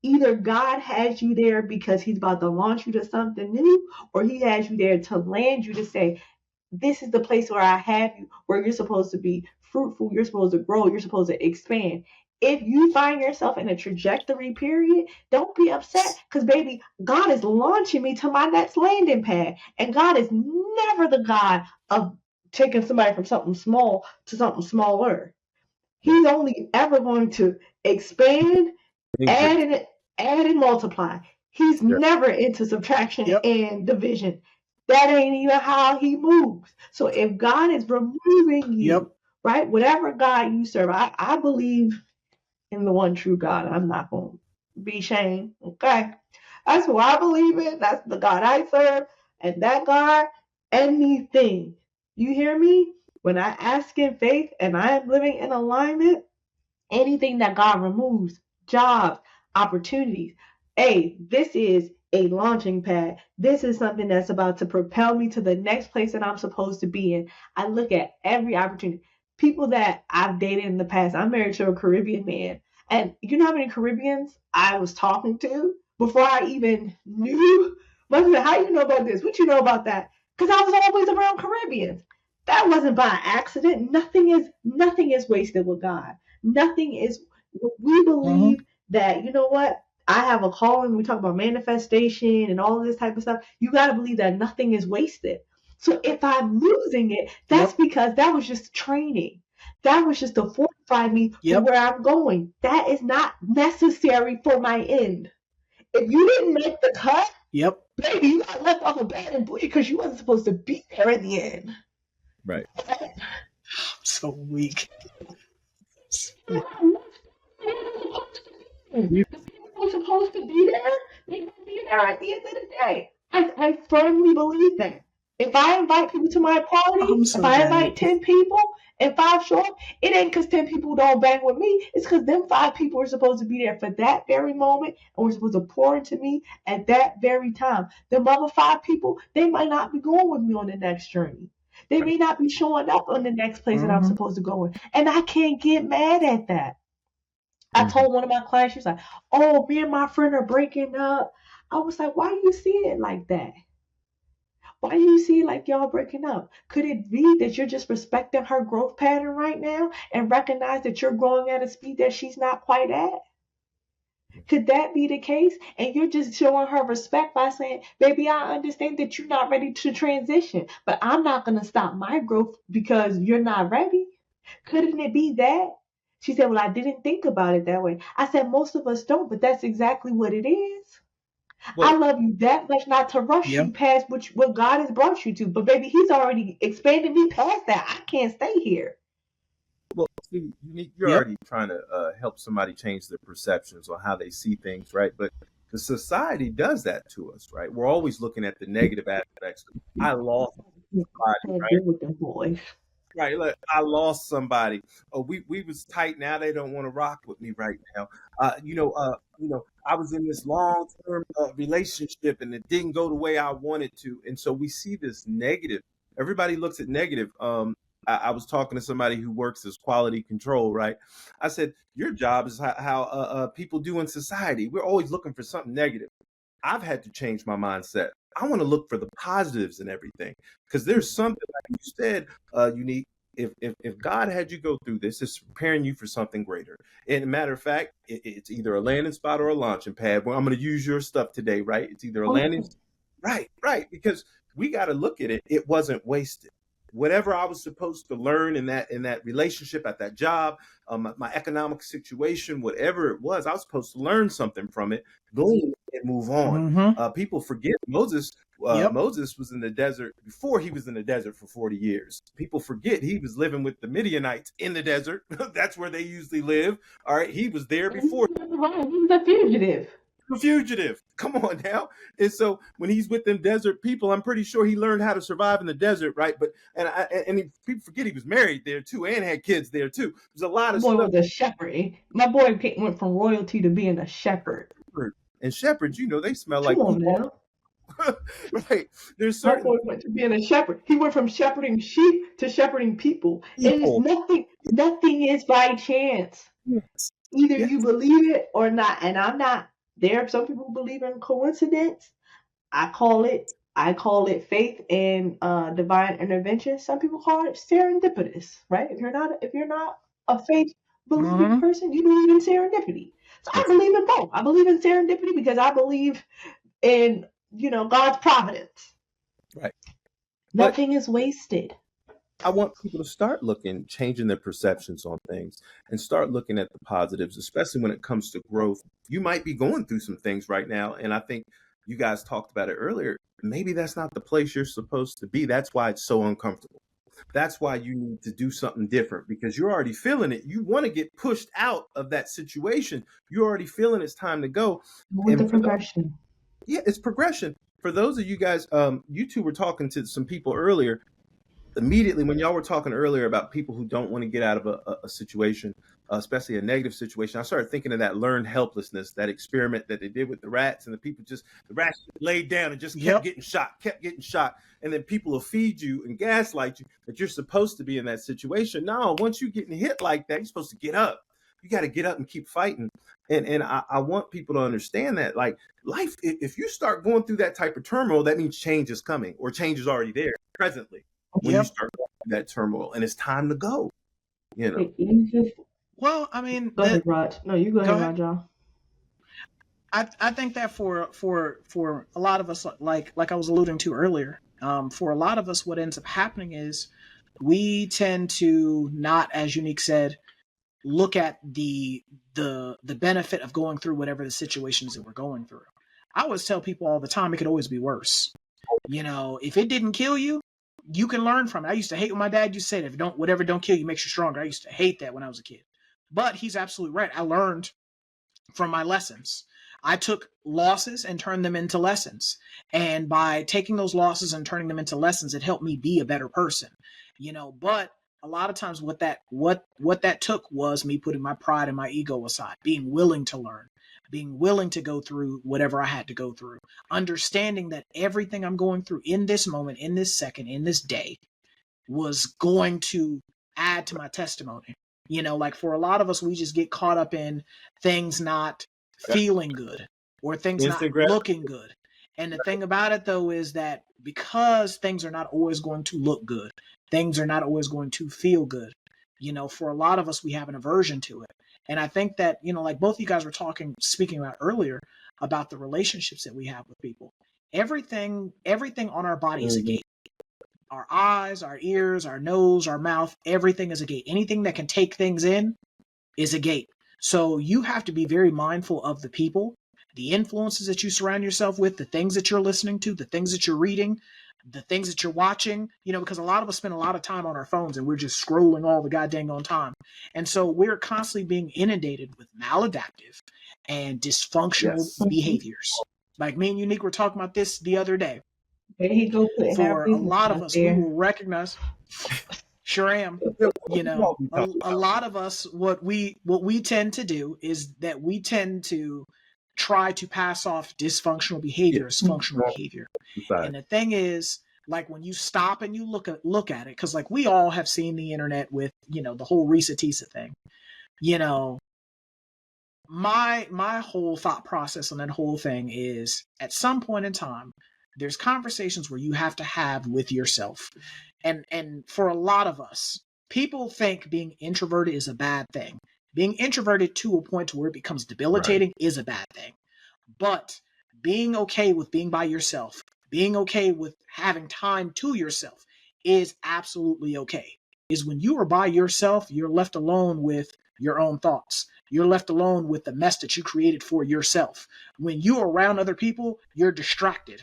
Either God has you there because he's about to launch you to something new, or he has you there to land you to say, this is the place where I have you, where you're supposed to be fruitful, you're supposed to grow, you're supposed to expand. if you find yourself in a trajectory period, don't be upset because, baby, God is launching me to my next landing pad. And God is never the God of taking somebody from something small to something smaller. He's only ever going to expand, add Increase. and add and multiply. He's Yeah. never into subtraction Yep. and division. That ain't even how he moves. So if God is removing you, Yep. right, whatever God you serve, I believe in the one true God. I'm not going to be shamed. Okay. That's who I believe in. That's the God I serve. And that God, anything. You hear me? When I ask in faith and I am living in alignment, anything that God removes, jobs, opportunities. Hey, this is a launching pad. This is something that's about to propel me to the next place that I'm supposed to be in. I look at every opportunity. People that I've dated in the past, I'm married to a Caribbean man. And you know how many Caribbeans I was talking to before I even knew? How you know about this? What you know about that? Because I was always around Caribbeans. That wasn't by accident. Nothing is wasted with God. Nothing is. We believe that, you know what? I have a calling. We talk about manifestation and all of this type of stuff. You got to believe that nothing is wasted. So if I'm losing it, that's Yep. because that was just training. That was just to fortify me for Yep. where I'm going. That is not necessary for my end. If you didn't make the cut, Yep. baby, you got left off a bad and because you wasn't supposed to be there in the end. Right. So weak. The people who are supposed to be there, they won't be there at the end of the day. I firmly believe that. If I invite people to my party, I'm if so I dead. invite 10 people and 5 show up, it ain't because 10 people don't bang with me. It's because them 5 people are supposed to be there for that very moment and were supposed to pour into me at that very time. Them other 5 people, they might not be going with me on the next journey. They Right. may not be showing up on the next place that I'm Mm-hmm. supposed to go in. And I can't get mad at that. I Mhm. told one of my clients, she was like, "Oh, me and my friend are breaking up." I was like, "Why do you see it like that? Why do you see it like y'all breaking up? Could it be that you're just respecting her growth pattern right now and recognize that you're growing at a speed that she's not quite at? Could that be the case? And you're just showing her respect by saying, baby, I understand that you're not ready to transition, but I'm not going to stop my growth because you're not ready. Couldn't it be that?" She said, "Well, I didn't think about it that way." I said, "Most of us don't, but that's exactly what it is. I Well, love you that much not to rush you Yep. past what God has brought you to. But baby, He's already expanded me past that. I can't stay here." well, see, you're Yep. already trying to help somebody change their perceptions on how they see things, right? But the society does that to us, right? We're always looking at the negative aspects. I lost somebody, Can't right? deal with them boys. Right. Look, I lost somebody. Oh, we was tight. Now they don't want to rock with me right now. I was in this long term relationship and it didn't go the way I wanted to, and so we see this negative. Everybody looks at negative. I was talking to somebody who works as quality control, right? I said, your job is how people do in society. We're always looking for something negative. I've had to change my mindset. I want to look for the positives in everything because there's something like you said, unique. If God had you go through this, it's preparing you for something greater. And a matter of fact, it's either a landing spot or a launching pad. Well, I'm going to use your stuff today, right? It's either a landing, right, because we got to look at it. It wasn't wasted. Whatever I was supposed to learn in that relationship at that job, my economic situation, whatever it was, I was supposed to learn something from it, glean and move on. Mm-hmm. People forget Moses. Yep. Moses was in the desert before he was in the desert for 40 years. People forget he was living with the Midianites in the desert. That's where they usually live. All right. He was there before. He's a fugitive. A fugitive. Come on now. And so when he's with them desert people, I'm pretty sure he learned how to survive in the desert, right? But people forget he was married there too and had kids there too. There's a lot My of boy stuff. was a shepherd. My boy went from royalty to being a shepherd. And shepherds, they smell Come like on poop. now. Right. There's My certain boy went to being a shepherd. He went from shepherding sheep to shepherding people. And it's people. nothing is by chance. Yes. Either Yes. you believe it or not. And I'm not. There are some people who believe in coincidence. I call it faith and divine intervention. Some people call it serendipitous, right? If you're not a faith believing person, you believe in serendipity. So I believe in both. I believe in serendipity because I believe in, God's providence. Right. But Nothing is wasted. I want people to start changing their perceptions on things and start looking at the positives, especially when it comes to growth. You might be going through some things right now, and I think you guys talked about it earlier. Maybe that's not the place you're supposed to be. That's why it's so uncomfortable. That's why you need to do something different, because you're already feeling it. You want to get pushed out of that situation. You're already feeling it's time to go. With the And progression. it's progression. For those of you guys, you two were talking to some people earlier. Immediately when y'all were talking earlier about people who don't want to get out of a situation, especially a negative situation, I started thinking of that learned helplessness, that experiment that they did with the rats, and the rats laid down and just kept getting shot. And then people will feed you and gaslight you that you're supposed to be in that situation. No, once you're getting hit like that, you're supposed to get up. You got to get up and keep fighting. And I want people to understand that, like, life, if you start going through that type of turmoil, that means change is coming, or change is already there presently. When you start going through that turmoil and it's time to go, Well, I mean, go ahead, Rod. No, you go ahead, Rod. I think that for a lot of us, like I was alluding to earlier, for a lot of us, what ends up happening is we tend to not, as Unique said, look at the benefit of going through whatever the situations that we're going through. I always tell people all the time, it could always be worse. If it didn't kill you, you can learn from it. I used to hate when my dad used to say that, whatever don't kill you makes you stronger. I used to hate that when I was a kid. But he's absolutely right. I learned from my lessons. I took losses and turned them into lessons. And by taking those losses and turning them into lessons, it helped me be a better person. But a lot of times what that took was me putting my pride and my ego aside, being willing to learn, being willing to go through whatever I had to go through, understanding that everything I'm going through in this moment, in this second, in this day was going to add to my testimony. Like for a lot of us, we just get caught up in things not feeling good or things not looking good. And the thing about it, though, is that because things are not always going to look good, things are not always going to feel good. For a lot of us, we have an aversion to it. And I think that, like both of you guys were speaking about earlier about the relationships that we have with people. Everything on our body is a gate. Our eyes, our ears, our nose, our mouth, everything is a gate. Anything that can take things in is a gate. So you have to be very mindful of the people, the influences that you surround yourself with, the things that you're listening to, the things that you're reading, the things that you're watching, because a lot of us spend a lot of time on our phones and we're just scrolling all the goddamn on time. And so we're constantly being inundated with maladaptive and dysfunctional behaviors. Like me and Unique were talking about this the other day. For a lot of us, we will recognize. Sure am. A lot of us, what we tend to do is that we tend to try to pass off dysfunctional behavior as functional behavior. And the thing is, like when you stop and you look at it, because like we all have seen the internet with the whole Risa Tisa thing. My whole thought process on that whole thing is, at some point in time, there's conversations where you have to have with yourself. And for a lot of us, people think being introverted is a bad thing. Being introverted to a point where it becomes debilitating is a bad thing. But being okay with being by yourself, being okay with having time to yourself is absolutely okay. Is when you are by yourself, you're left alone with your own thoughts. You're left alone with the mess that you created for yourself. When you're around other people, you're distracted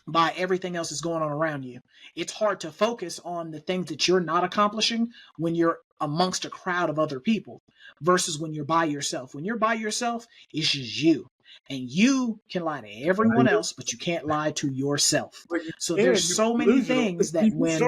by everything else that's going on around you. It's hard to focus on the things that you're not accomplishing when you're amongst a crowd of other people versus when you're by yourself. When you're by yourself, it's just you. And you can lie to everyone else, but you can't lie to yourself. So there's so many things that when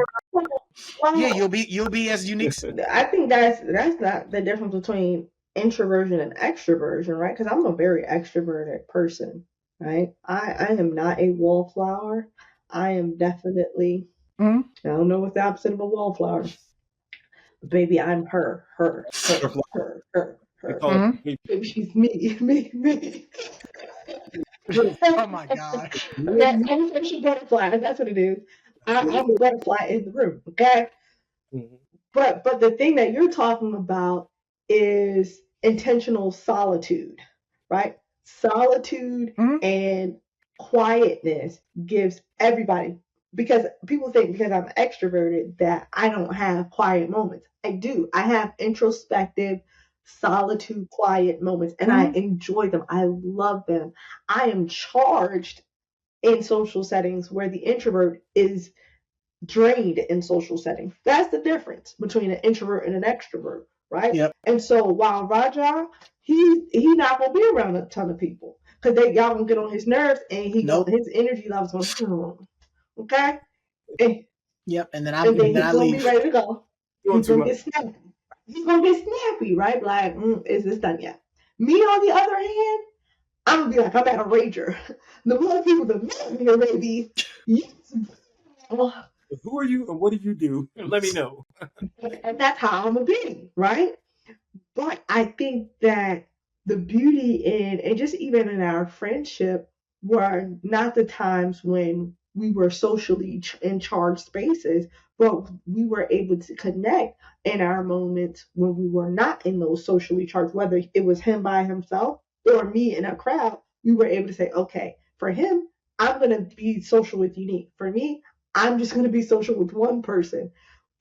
you'll be as unique. I think that's not the difference between introversion and extroversion, right? Because I'm a very extroverted person, right? I am not a wallflower. I am definitely, I don't know what's the opposite of a wallflower. Baby, I'm her. Baby, she's me. Oh my God. She's butterfly. That's what it is. I'm the butterfly in the room, okay? But the thing that you're talking about is intentional solitude, right? Solitude Mhm. and quietness gives everybody, because people think because I'm extroverted that I don't have quiet moments. I do. I have introspective solitude quiet moments and I Mhm. enjoy them. I love them. I am charged in social settings where the introvert is drained in social settings. That's the difference between an introvert and an extrovert, right? Yep. And so while Raja, he not gonna be around a ton of people because they y'all gonna get on his nerves and Nope. his energy levels gonna okay, and, Yep. And and then then he's I gonna be leave. ready to go. Doing He's too gonna much. get snappy. He's gonna get snappy, right? Like, is this done yet? Me on the other hand, I'm gonna be like, I'm at a rager. The more people that met me, baby, yes. Who are you and what do you do? Let me know. And that's how I'm gonna be, right? But I think that the beauty in, and just even in our friendship, were not the times when we were socially in charged spaces, but we were able to connect in our moments when we were not in those socially charged, whether it was him by himself or me in a crowd. We were able to say, okay, for him, I'm going to be social with Unique. For me, I'm just going to be social with one person.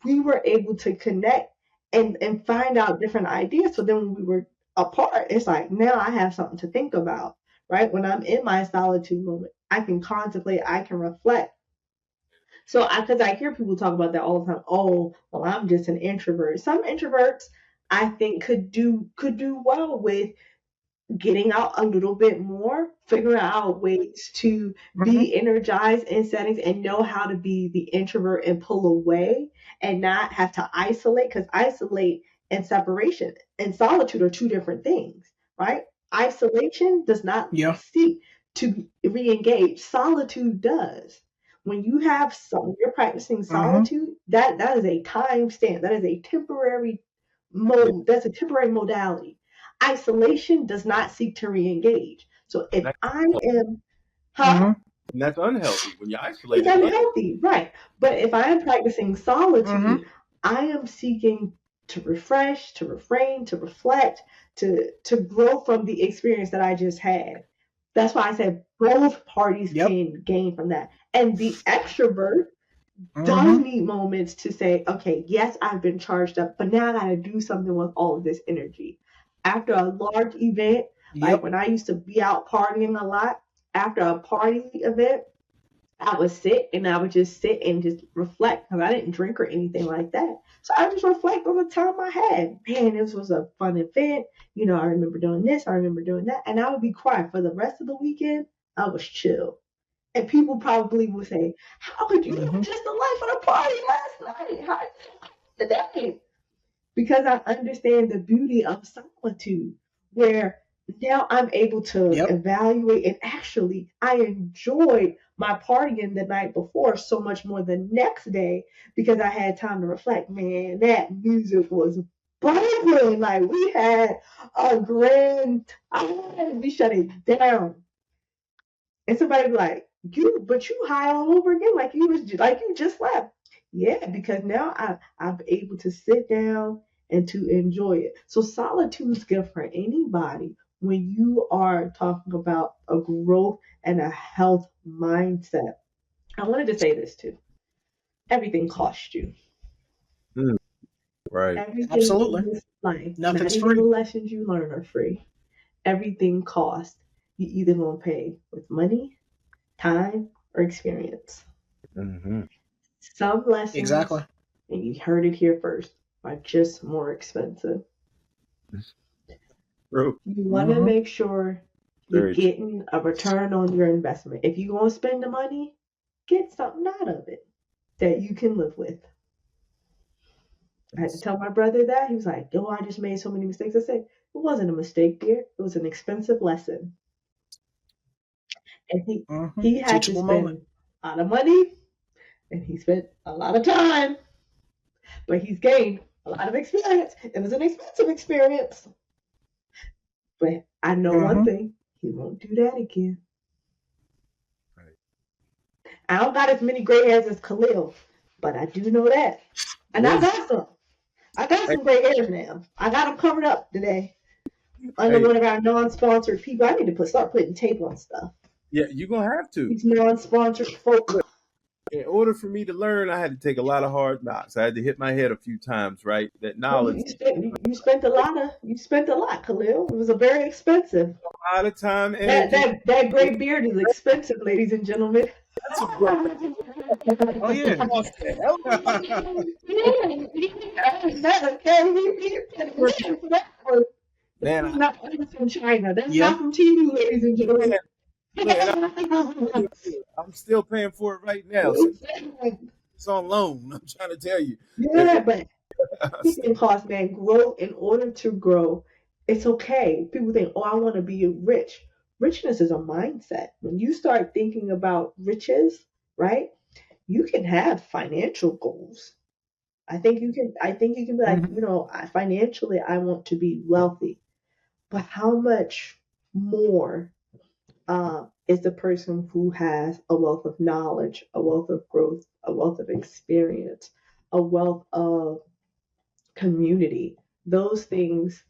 We were able to connect and find out different ideas. So then when we were apart, it's like now I have something to think about, right? When I'm in my solitude moment, I can contemplate, I can reflect. So because I hear people talk about that all the time. Oh, well, I'm just an introvert. Some introverts I think could do well with getting out a little bit more, figuring out ways to Mhm. be energized in settings and know how to be the introvert and pull away and not have to isolate, because isolate and separation and solitude are two different things, right? Isolation does not Yeah. seek to re-engage. Solitude does. When you have some, you're practicing Mhm. solitude, that is a time stamp. That is a temporary Yeah, mode. That's a temporary modality. Isolation does not seek to re-engage. So if that's I unhealthy. am, huh? Mhm. And that's unhealthy. When you're It's isolated, it's unhealthy. unhealthy, right? But if I am practicing Mhm. solitude, I am seeking to refresh, to refrain, to reflect, to grow from the experience that I just had. That's why I said both parties Yep. can gain from that. And the extrovert does Mhm. need moments to say, okay, yes, I've been charged up, but now I got to do something with all of this energy. After a large event, like Yep. when I used to be out partying a lot, after a party event, I would sit and I would just sit and just reflect because I didn't drink or anything like that. So I just reflect on the time I had. Man, this was a fun event. I remember doing this, I remember doing that. And I would be quiet for the rest of the weekend. I was chill. And people probably would say, how could you Mhm. just the life of the party last night? How today? Because I understand the beauty of solitude, where now I'm able to Yep. evaluate, and actually I enjoyed my partying the night before so much more the next day because I had time to reflect. Man, that music was bumping. Like we had a grand time. We shut it down. And somebody be like, but you high all over again, like you just left. Yeah, because now I'm able to sit down and to enjoy it. So solitude is good for anybody when you are talking about a growth and a health mindset. I wanted to say this too. Everything costs you. Mm, right. Everything in Absolutely. this life, not Nothing's even the free. lessons you learn are free. Everything costs. You either gonna pay with money, time, or experience. Mm-hmm. Some lessons, Exactly. and you heard it here first, are just more expensive. True. You want to Mhm. make sure you're Very true. getting a return on your investment. If you're going to spend the money, get something out of it that you can live with. I had to tell my brother that. He was like, oh, I just made so many mistakes. I said, it wasn't a mistake, dear. It was an expensive lesson. And Mhm. he had to Teachable moment. spend a lot of money and he spent a lot of time, but he's gained a lot of experience. It was an expensive experience. But I know one Mhm. thing, he won't do that again. Right. I don't got as many gray hairs as Khalil, but I do know that. And I Wisdom. got some. I got some gray hairs now. I got them covered up today under Hey, one of our non-sponsored people. I need to start putting tape on stuff. yeah, you're gonna have to. These non-sponsored folk. Look, in order for me to learn, I had to take a lot of hard knocks. I had to hit my head a few times, right? That Well, knowledge, you spent a lot, Khalil. It was a very expensive. a lot of time, That energy. that that gray beard is expensive, ladies and gentlemen. That's a great Oh yeah. cost the hell man. Not from China. That's Yeah. not from TV, ladies and gentlemen. Man, look, I'm still paying for it right now. So it's on loan. I'm trying to tell you. Yeah, but it costs, man. Grow in order to grow. It's okay. People think, oh, I want to be rich. Richness is a mindset. When you start thinking about riches, right? You can have financial goals. I think you can. I think you can be like, Mhm. financially, I want to be wealthy. But how much more is the person who has a wealth of knowledge, a wealth of growth, a wealth of experience, a wealth of community? Those things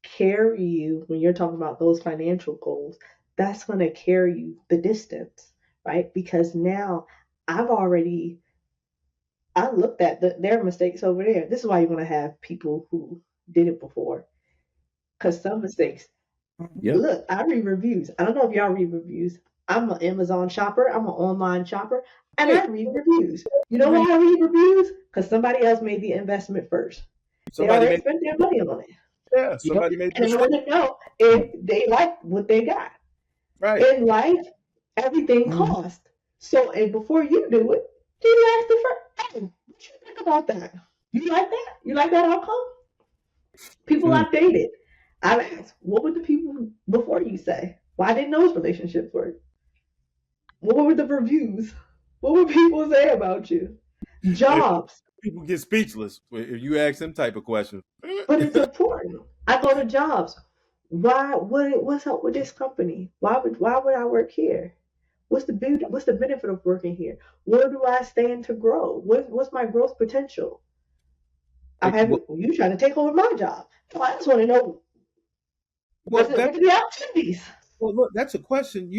carry you when you're talking about those financial goals. That's going to carry you the distance, right? Because now I've already I looked at their mistakes over there. This is why you want to have people who did it before, because some mistakes. Yep. Look, I read reviews. I don't know if y'all read reviews. I'm an Amazon shopper. I'm an online shopper, and Hey, I read reviews. You know why I read reviews? Because somebody else made the investment first. They somebody already made spent their money on it, yeah, Yep. somebody made the and I mistake. want to know if they like what they got. Right. In life, everything Mhm. costs. So, and before you do it, you ask the first, hey, what you think about that? You like that? You like that outcome? People Mm. I've dated, I've asked, what would the people before you say? Why didn't those relationships work? What were the reviews? What would people say about you? Hey, Jobs, people get speechless if you ask them type of questions. but it's important. I go to jobs. What's up with this company? Why would I work here? What's the beauty? What's the benefit of working here? Where do I stand to grow? What's my growth potential? I'm Hey, having you trying to take over my job. So I just want to know well, what are the opportunities? well, look, that's a question.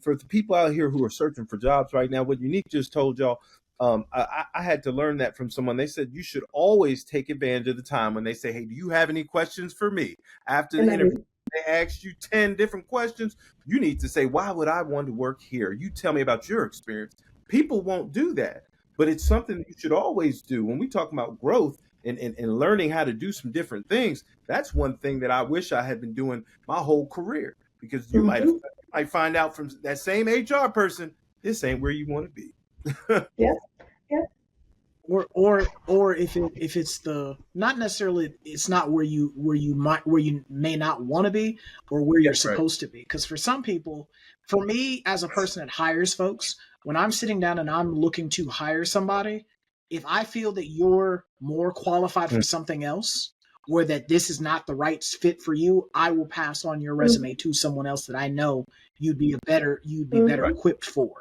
For the people out here who are searching for jobs right now, what Unique just told y'all, I had to learn that from someone. They said you should always take advantage of the time when they say, "Hey, do you have any questions for me?" After And the I interview, do. they asked you 10 different questions. You need to say, "Why would I want to work here?" You tell me about your experience. People won't do that, but it's something that you should always do. When we talk about growth and learning how to do some different things, that's one thing that I wish I had been doing my whole career because Mm-hmm. might find out from that same HR person this ain't where you want to be. Yeah. Yeah. Or if it's the not necessarily it's not where you may not want to be or where Yeah, you're right. supposed to be, because for some people, for me as a person that hires folks, when I'm sitting down and I'm looking to hire somebody, if I feel that you're more qualified for Mm. something else or that this is not the right fit for you, I will pass on your resume to someone else that I know you'd be better Mm-hmm. equipped for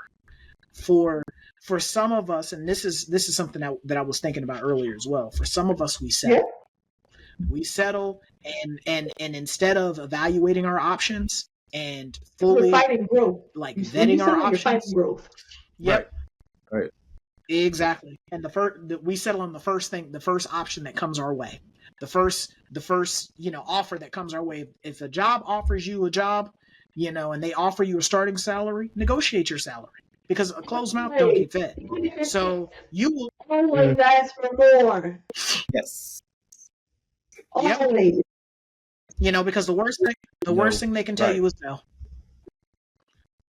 for some of us, and this is something that I was thinking about earlier as well. For some of us, Yeah. we settle, and instead of evaluating our options and We're fully fighting growth. like When you vetting our settle, you're fighting options. growth. Right, Yep, right. exactly. And we settle on the first option that comes our way, the first offer that comes our way. If a job offers you a job, and they offer you a starting salary, negotiate your salary, because a closed mouth don't Right. get fed. So you will. Mm. Always ask for more. Yes. Yep. Always. Because the worst No. thing they can tell Right. you is no.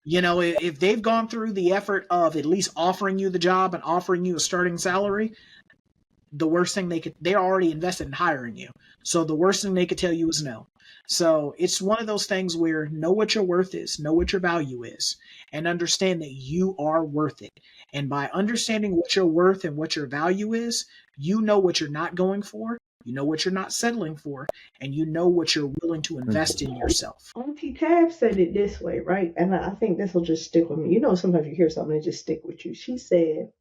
If they've gone through the effort of at least offering you the job and offering you a starting salary, the worst thing they're already invested in hiring you. So the worst thing they could tell you is no. So it's one of those things where know what your worth is, know what your value is, and understand that you are worth it. And by understanding what your worth and what your value is, you know what you're not going for, you know what you're not settling for, and you know what you're willing to invest in yourself. Auntie Tab said it this way, right? And I think this will just stick with me. Sometimes you hear something and it just stick with you. She said,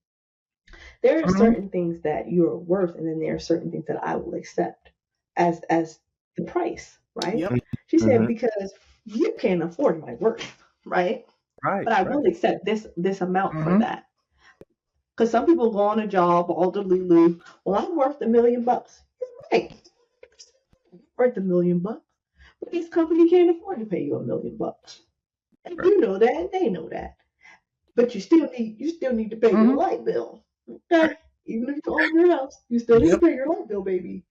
There are Mhm. certain things that you're worth, and then there are certain things that I will accept as the price, right? Yep. She said, Mhm. because you can't afford my worth, right? Right, But I right. will accept this amount for Mhm. that. Because some people go on a job, all the lulu. Well, I'm worth $1 million. Right, worth $1 million. But this company can't afford to pay you $1 million. And Right. you know that, and they know that. But you still need to pay your Mhm. light bill. Okay? Right. Even if you own your house, you still need to Yep. pay your light bill, baby.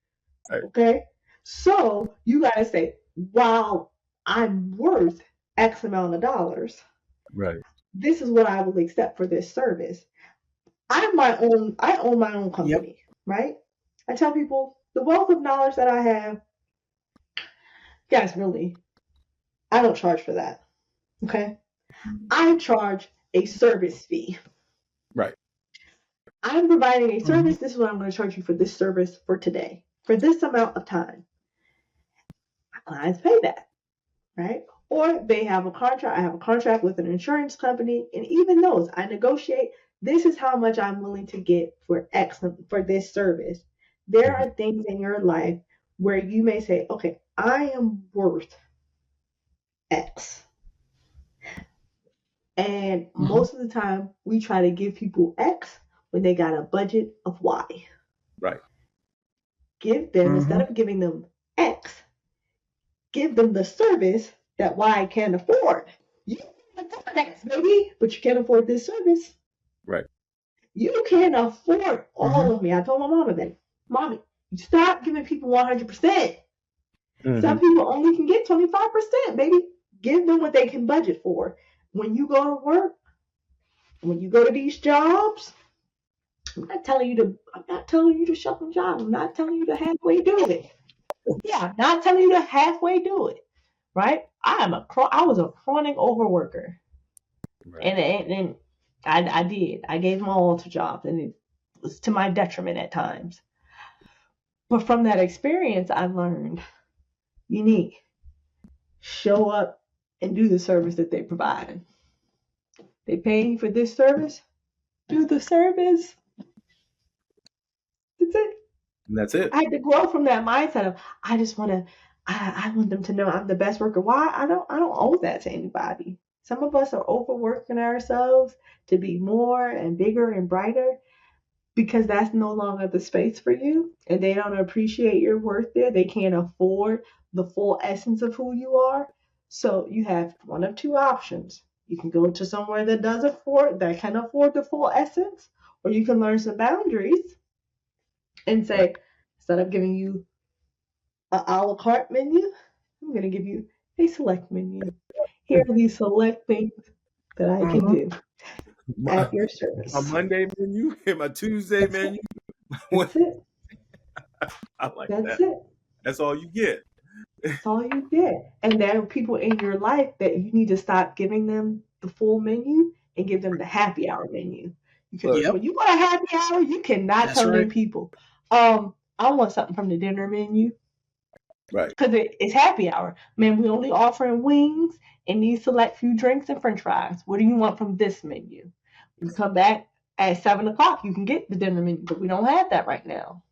Right. Okay? So you gotta say, wow, I'm worth X amount of dollars. Right. This is what I will accept for this service. I own my own Yep. company, right? I tell people the wealth of knowledge that I have, guys, really, I don't charge for that. Okay? I charge a service fee. Right. I'm providing a Mhm. service. This is what I'm going to charge you for this service for today, for this amount of time. My clients pay that, right? Or they have a contract. I have a contract with an insurance company, and even those I negotiate. This is how much I'm willing to get for X for this service. There Mhm. are things in your life where you may say, okay, I am worth X. And Mhm. most of the time, we try to give people X when they got a budget of Y. Right. Give them, instead Mhm. of giving them X, give them the service that Y can't afford. You can afford X, baby, but you can't afford this service. Right. You can't afford all Mhm. of me. I told my mama that. Mommy, stop giving people 100%. Some Mhm. people only can get 25%, baby. Give them what they can budget for. When you go to work, when you go to these jobs, I'm not telling you to shut them job. I'm not telling you to halfway do it. Yeah, I'm not telling you to halfway do it. Right? I was a chronic overworker. Right. And I did. I gave my all to jobs, and it was to my detriment at times. But from that experience, I learned unique. Show up and do the service that they provide. They pay you for this service. Do the service. That's it. And that's it. I had to grow from that mindset of I just want to. I want them to know I'm the best worker. Why? I don't owe that to anybody. Some of us are overworking ourselves to be more and bigger and brighter, because that's no longer the space for you, and they don't appreciate your worth there. They can't afford the full essence of who you are. So you have one of two options. You can go to somewhere that can afford the full essence, or you can learn some boundaries and Right. say, instead of giving you a la carte menu, I'm going to give you a select menu. Here are these select things that I can Mhm. do My, at your my service. Monday menu and my Tuesday That's it. menu. That's it. I like That's that. it. That's all you get. That's all you get. And there are people in your life that you need to stop giving them the full menu and give them the happy hour menu. Because Look. Yep. when you go to happy hour, you cannot That's tell right. them people, I want something from the dinner menu, Right. because it's happy hour. Man, we only offering wings and these select few drinks and french fries. What do you want from this menu? You come back at 7 o'clock, you can get the dinner menu, but we don't have that right now.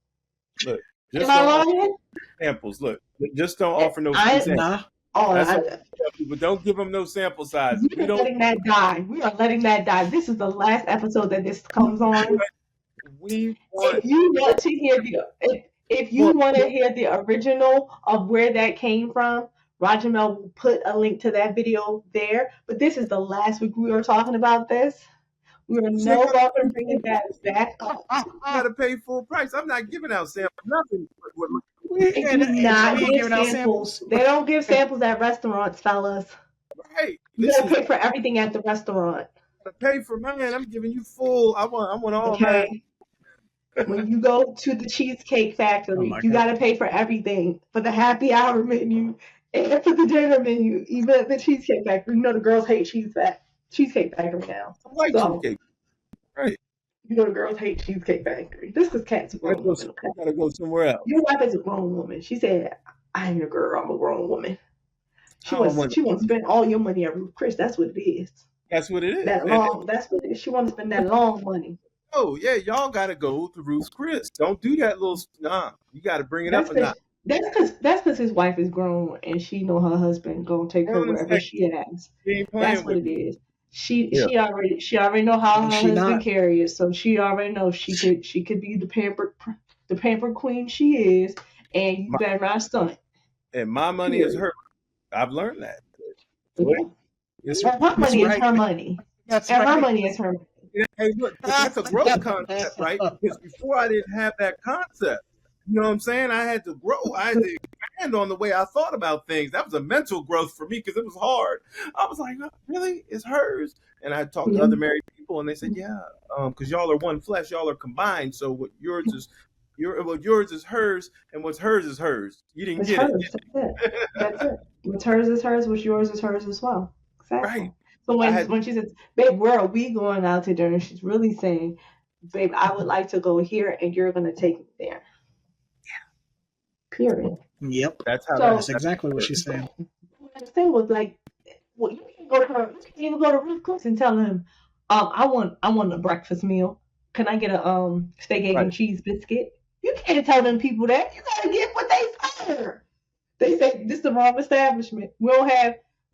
Look. Am Just I don't offer lying? samples. Look. Just don't offer no free I samples. Nah. oh That's all I, I tell people. Don't give them no sample sizes. We We are don't. letting that die. We are letting that die. This is the last episode that this comes on. We want. If you want to hear if you Want. want to hear the original of where that came from, Roger Mel will put a link to that video there. But this is the last week we were talking about this. We are They no gotta longer pay bringing full that price. back up. You gotta pay full price. I'm not giving out samples. Nothing. We They and, do and not we ain't give giving out samples. samples. They don't give samples at restaurants, fellas. Right. You This gotta is pay for everything at the restaurant. to pay for mine. I'm giving you full. I want all mine. Okay? When you go to the Cheesecake Oh Factory, my you god. got to pay for everything, for the happy hour menu and for the dinner menu. Even at the Cheesecake Factory, the girls hate Cheesecake Factory now. I like So cheesecake. Right. the girls hate Cheesecake Factory. This is Cat's a grown woman. Okay, You gotta go somewhere else. your wife is a grown woman. She said, "I ain't a girl. I'm a grown woman." She I don't wants want. she wants to spend all your money at Ruth Chris. That's what it is. That's what it is. That And long. That's what it is. She wants to spend that long money. oh yeah, y'all got to go to Ruth's Chris. Don't do that little. Nah, you got to bring it That's up a notch. because his wife is grown and she know her husband gonna take her Hold on a wherever second. she has. You ain't That's playing what with it me. is. Yeah. She already know how And her she husband not. carries, so she already knows she could be the pampered queen she is, and you My, better not stunt. and my money is Period. her. I've learned that. So Yeah. it's And her That's money is right. her money. That's And her right. money is her money. hey, look, but that's a growth concept, right? Because before I didn't have that concept. You know what I'm saying? I had to grow. I had to expand on the way I thought about things. That was a mental growth for me because it was hard. I was like, really? It's hers? And I talked to Yeah. other married people, and they said, yeah, because y'all are one flesh, y'all are combined. So what yours is hers, and what's hers is hers. You didn't It's get it. hers. That's it. That's it. What's hers is hers. What's yours is hers as well. Right. Exactly. So I had when she says, "Babe, where are we going out to dinner?" She's really saying, "Babe, I would like to go here, and you're gonna take me there." Period. Yep. that's how that. That's So That's exactly what good. she's saying. what I'm saying was like, well, you can go to her. You can even go to Ruth Chris and tell him, I want a breakfast meal. Can I get a steak, egg, Right. and cheese biscuit? You can't tell them people that. You gotta get what they serve. They say this is the wrong establishment. We don't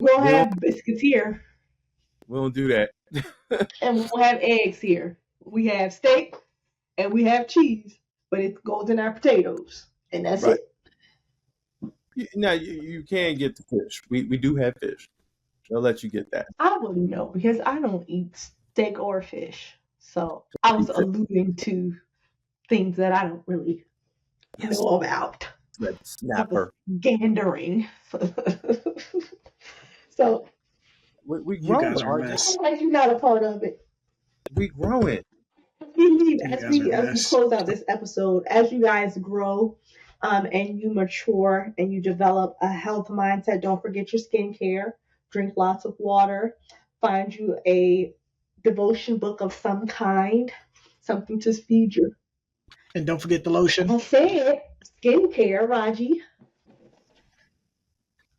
We don't, have biscuits here, we don't do that. and we don't have eggs here. We have steak and we have cheese, but it goes in our potatoes, and that's Right. it. Now you can get the fish. We do have fish. They'll let you get that. I wouldn't know because I don't eat steak or fish. So I was alluding to things that I don't really Yes, know about. red I was snapper. gandering. So We You growing, guys are a RJ. mess. I'm like you're not a part of it. We growing. You guys are a As we mess. close out this episode, as you guys grow, and you mature and you develop a health mindset, don't forget your skincare. Drink lots of water. Find you a devotion book of some kind, something to feed you. And don't forget the lotion, I said skincare, Raji.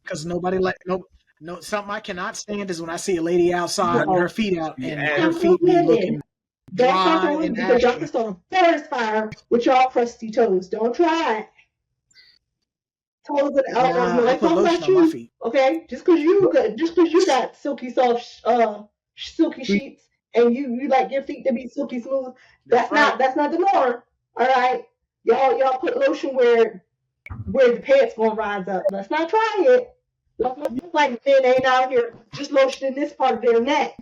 because nobody like no something I cannot stand is when I see a lady outside with her No, feet out Be and ass. her come on, feet be women. looking Don't come dry from me and because y'all can ashy. start a forest fire with y'all crusty toes. Don't try it. Toes and elbows. Nah, I Nobody put talking lotion about on my you. feet. Okay, just cause you got silky soft, silky We, sheets, and you like your feet to be silky smooth. that's right. That's not the norm. All right, y'all put lotion where the pants gonna rise up. Let's not try it. Let's not look like men ain't out here just lotioning this part of their neck.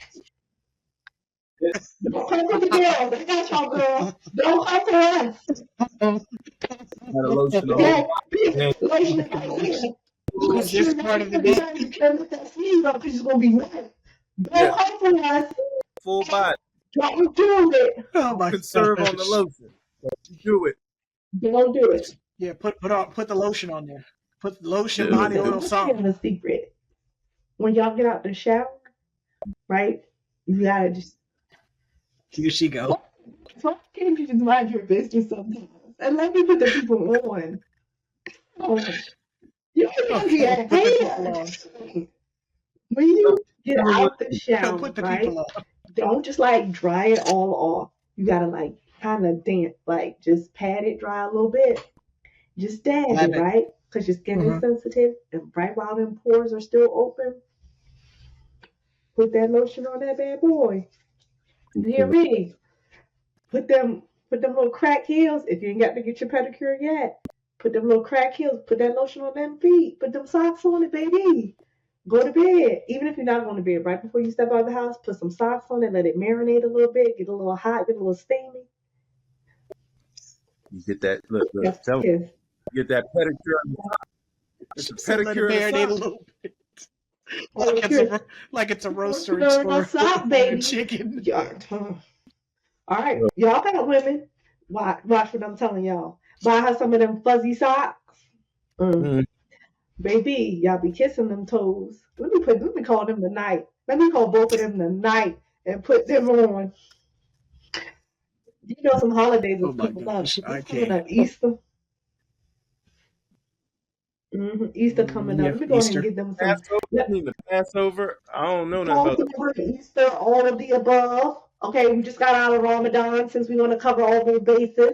Don't come for the girls. I got y'all girls. Don't come for us. Got a lotion the whole Okay? thing. Lotion is right here. Make Is sure this that part of the you day? can't let that sleeve up because it's gonna be wet. Yeah, Don't come for us. full body. Don't do it. Oh my Conserve on the gosh. lotion. You do it. Don't do it. Yeah, put the lotion on there. Put lotion, Do body it. oil, Listen, let me give something. you a secret. When y'all get out the shower, right? You gotta just Here she go. why can't you just mind your business sometimes? And let me put the people on. Oh, you gotta be Okay, a put the people on. hater. When you get Everyone, out the shower, Put the right? people on. Don't just like dry it all off. You gotta like kind of damp, like just pat it dry a little bit. Just dab Dab it, it. right? Because your skin is Mm-hmm. sensitive, and right while them pores are still open, put that lotion on that bad boy. Hear me? Put them little crack heels. If you ain't got to get your pedicure yet, put them little crack heels. Put that lotion on them feet. Put them socks on it, baby. Go to bed. Even if you're not going to bed, right before you step out of the house, put some socks on it. Let it marinate a little bit. Get a little hot. Get a little steamy. you get that. Look. Yes, Tell me, yes. you get that pedicure. It's She a said let it pedicure and a marinate a sock. little bit. Pedicure. Like it's a roaster Pedicure and a for sock, for a baby. chicken. Yeah. All right, y'all got women. Watch what I'm telling y'all. Buy her some of them fuzzy socks. Mm. Baby, y'all be kissing them toes. Let me call them tonight. Let me call both of them tonight and put them on. You know some holidays Oh is my coming up. gosh, I What's coming can't. up? Easter. Easter coming up. Yeah, Let me go ahead and Easter. get them some. Passover. Let You mean the Passover? I don't know nothing about that. Passover, Easter, all of the above. Okay, we just got out of Ramadan since we want to cover all those bases.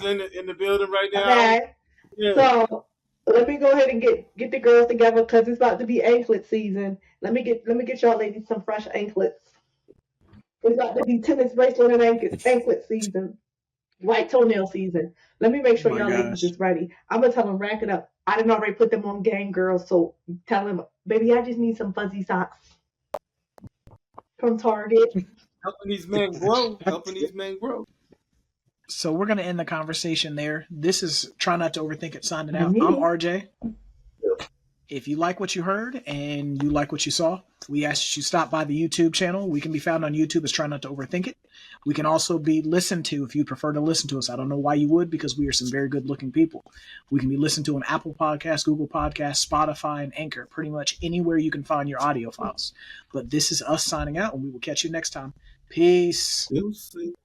In the building right now. Okay. Yeah. So let me go ahead and get the girls together because it's about to be anklet season. Let me get y'all ladies some fresh anklets. It's about to be tennis bracelet and anklet season. White toenail season. Let me make Oh sure my y'all ladies gosh. is ready. I'm gonna tell them rack it up. I didn't already put them on game, girls. So tell them, baby, I just need some fuzzy socks from Target. Helping these men grow. Helping these men grow. So we're going to end the conversation there. This is Try Not to Overthink It signing And out. I'm me. RJ. If you like what you heard and you like what you saw, we ask that you stop by the YouTube channel. We can be found on YouTube as Try Not to Overthink It. We can also be listened to if you prefer to listen to us. I don't know why you would, because we are some very good looking people. We can be listened to on Apple Podcasts, Google Podcasts, Spotify, and Anchor, pretty much anywhere you can find your audio files. But this is us signing out, and we will catch you next time. Peace. We'll see.